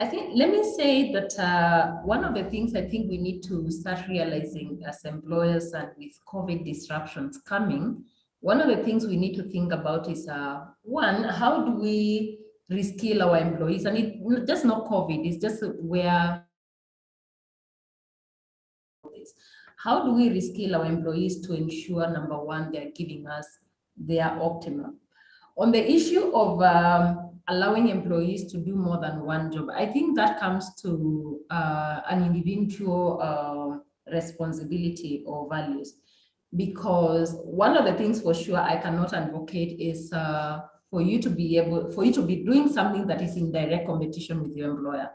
I think, let me say that one of the things I think we need to start realizing as employers, and with COVID disruptions coming, one of the things we need to think about is, one, how do we reskill our employees? And it just not COVID, it's just where, how do we reskill our employees to ensure, number one, they're giving us their optimum? On the issue of allowing employees to do more than one job, I think that comes to an individual responsibility or values. Because one of the things for sure I cannot advocate is for you to be doing something that is in direct competition with your employer.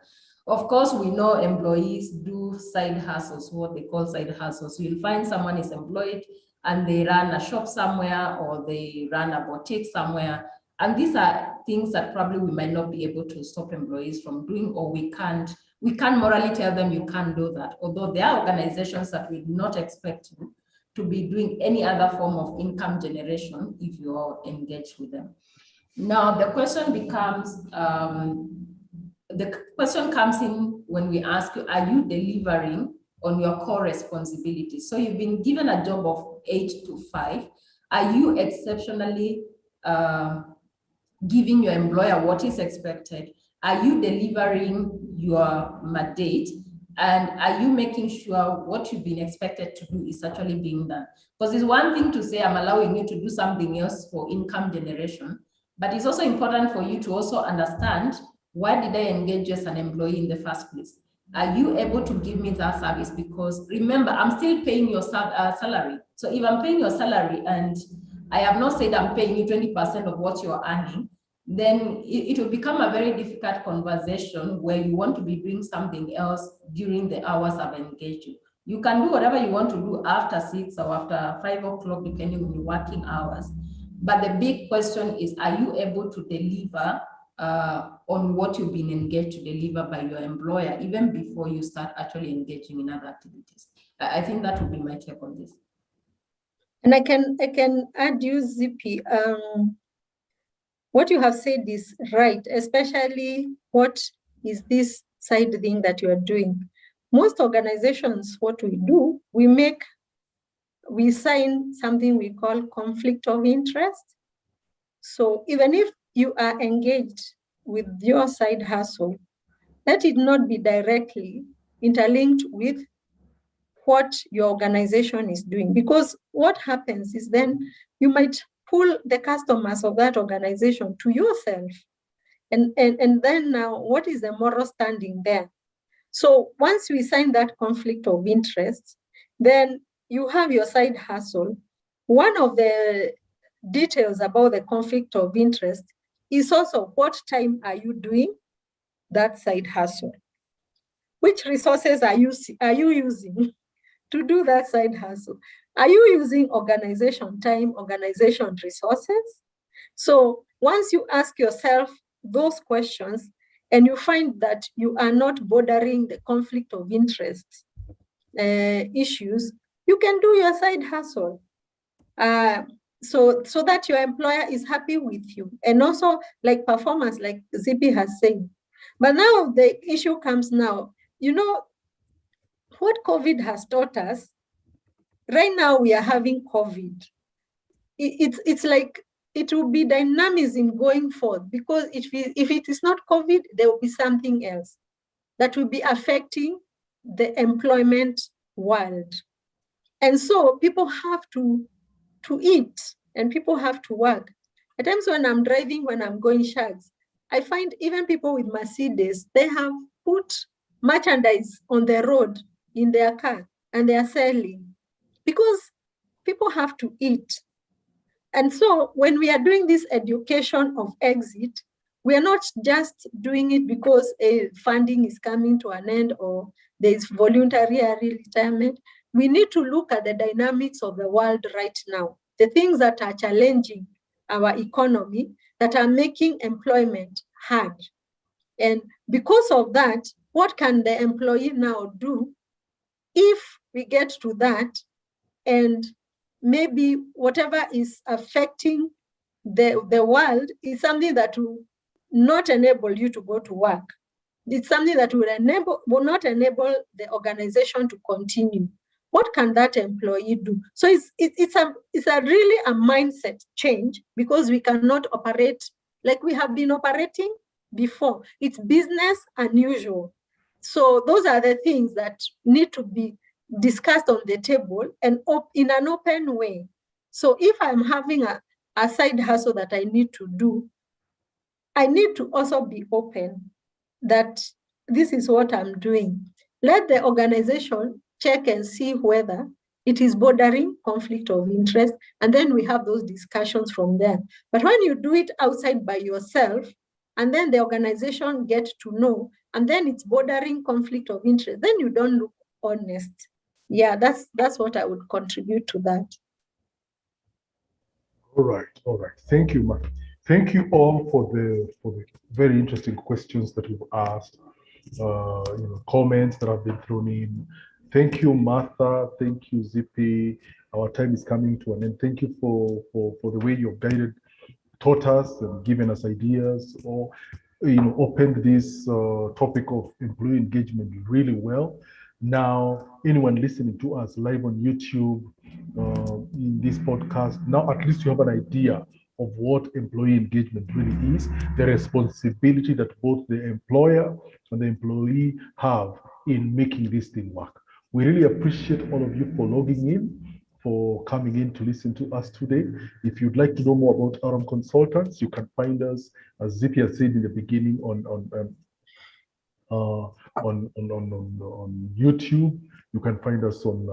Of course, we know employees do side hustles, what they call side hustles. You'll find someone is employed and they run a shop somewhere, or they run a boutique somewhere. And these are things that probably we might not be able to stop employees from doing, or we can't morally tell them you can't do that. Although there are organizations that we do not expect you to be doing any other form of income generation if you're engaged with them. Now, the question becomes, the question comes in when we ask you, are you delivering on your core responsibilities? So you've been given a job of 8 to 5. Are you exceptionally giving your employer what is expected? Are you delivering your mandate? And are you making sure what you've been expected to do is actually being done? Because it's one thing to say, I'm allowing you to do something else for income generation, but it's also important for you to also understand, why did I engage you as an employee in the first place? Are you able to give me that service? Because remember, I'm still paying your salary. So if I'm paying your salary and I have not said I'm paying you 20% of what you're earning, then it will become a very difficult conversation where you want to be doing something else during the hours I've engaged you. You can do whatever you want to do after 6 or after 5 o'clock, depending on your working hours. But the big question is, are you able to deliver on what you've been engaged to deliver by your employer, even before you start actually engaging in other activities? I think that would be my take on this. And I can add you, Zippy. What you have said is right, especially what is this side thing that you are doing. Most organizations, what we do, we sign something we call conflict of interest. So even if you are engaged with your side hustle, let it not be directly interlinked with what your organization is doing. Because what happens is then you might pull the customers of that organization to yourself. And then now, what is the moral standing there? So once we sign that conflict of interest, then you have your side hustle. One of the details about the conflict of interest is also, what time are you doing that side hustle? Which resources are you using to do that side hustle? Are you using organization time, organization resources? So once you ask yourself those questions and you find that you are not bordering the conflict of interest issues, you can do your side hustle. So that your employer is happy with you, and also like performance, like Zippy has said. But now the issue comes now, what COVID has taught us. Right now we are having COVID. It's like it will be dynamism going forward, because if it is not COVID, there will be something else that will be affecting the employment world. And so people have to eat, and people have to work. At times when I'm driving, when I'm going shags, I find even people with Mercedes, they have put merchandise on the road in their car and they are selling, because people have to eat. And so when we are doing this education of exit, we are not just doing it because funding is coming to an end or there is voluntary early retirement. We need to look at the dynamics of the world right now, the things that are challenging our economy, that are making employment hard. And because of that, what can the employee now do if we get to that, and maybe whatever is affecting the world is something that will not enable you to go to work. It's something that will not enable the organization to continue. What can that employee do? So it's a really a mindset change, because we cannot operate like we have been operating before. It's business unusual. So those are the things that need to be discussed on the table and in an open way. So if I'm having a side hustle that I need to do, I need to also be open that this is what I'm doing. Let the organization check and see whether it is bordering conflict of interest, and then we have those discussions from there. But when you do it outside by yourself, and then the organization get to know, and then it's bordering conflict of interest, then you don't look honest. Yeah, that's what I would contribute to that. All right. Thank you, Mark. Thank you all for the very interesting questions that we've asked, comments that have been thrown in. Thank you, Martha. Thank you, Zippy. Our time is coming to an end. Thank you for the way you've taught us and given us ideas, or opened this topic of employee engagement really well. Now, anyone listening to us live on YouTube, in this podcast, now at least you have an idea of what employee engagement really is, the responsibility that both the employer and the employee have in making this thing work. We really appreciate all of you for logging in, for coming in to listen to us today. If you'd like to know more about Autumn Consultants, you can find us, as Zippy had said in the beginning, on YouTube. You can find us on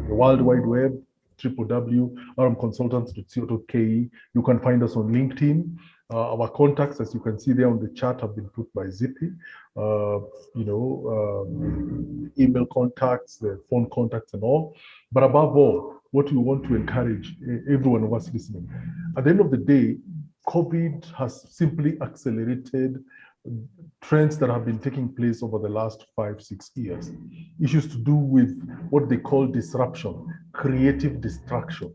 the World Wide Web, www.armconsultants.co.ke. You can find us on LinkedIn. Our contacts, as you can see there on the chart, have been put by Zippy. Email contacts, the phone contacts, and all. But above all, what we want to encourage every one of us listening, at the end of the day, COVID has simply accelerated trends that have been taking place over the last 5-6 years. Issues to do with what they call disruption, creative distraction,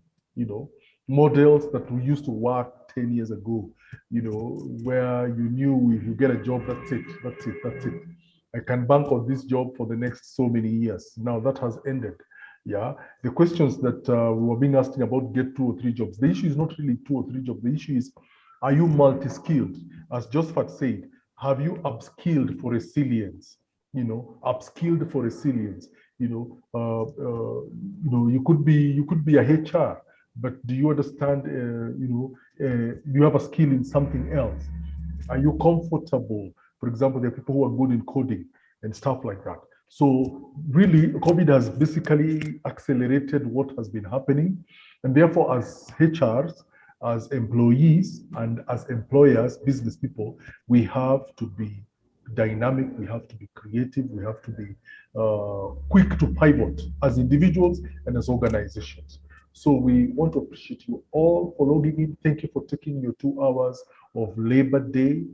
models that we used to work 10 years ago, where you knew if you get a job, that's it. I can bank on this job for the next so many years. Now that has ended. Yeah, the questions that we were being asked about get 2 or 3 jobs. The issue is not really 2 or 3 jobs. The issue is, are you multi-skilled? As Josephat said, have you upskilled for resilience? Upskilled for resilience. You could be a HR, but do you understand? You have a skill in something else. Are you comfortable? For example, there are people who are good in coding and stuff like that. So really, COVID has basically accelerated what has been happening, and therefore, as HRs, as employees, and as employers, business people, we have to be dynamic, we have to be creative, we have to be quick to pivot as individuals and as organizations. So we want to appreciate you all for logging in. Thank you for taking your 2 hours of Labor Day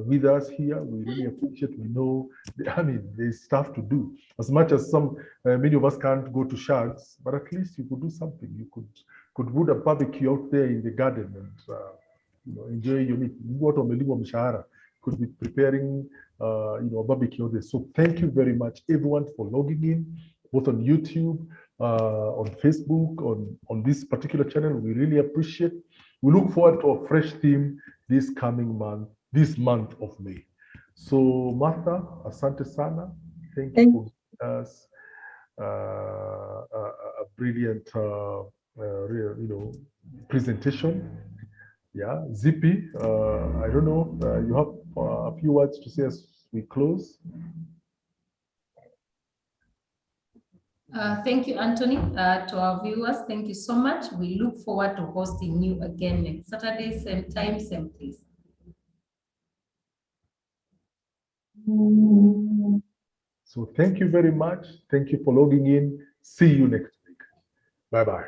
with us here. We really appreciate. We know, there's stuff to do. As much as many of us can't go to Shags, but at least you could do something. You could put a barbecue out there in the garden and enjoy your meat. Could be preparing a barbecue out there. So thank you very much, everyone, for logging in, both on YouTube, on Facebook, on this particular channel. We really appreciate. We look forward to a fresh theme this coming month, this month of May. So Martha, asante sana. Thank you for giving us a brilliant presentation. Yeah, Zippy, I don't know, you have a few words to say as we close. Thank you, Anthony. To our viewers, thank you so much. We look forward to hosting you again next Saturday, same time, same place. So thank you very much. Thank you for logging in. See you next week. Bye-bye.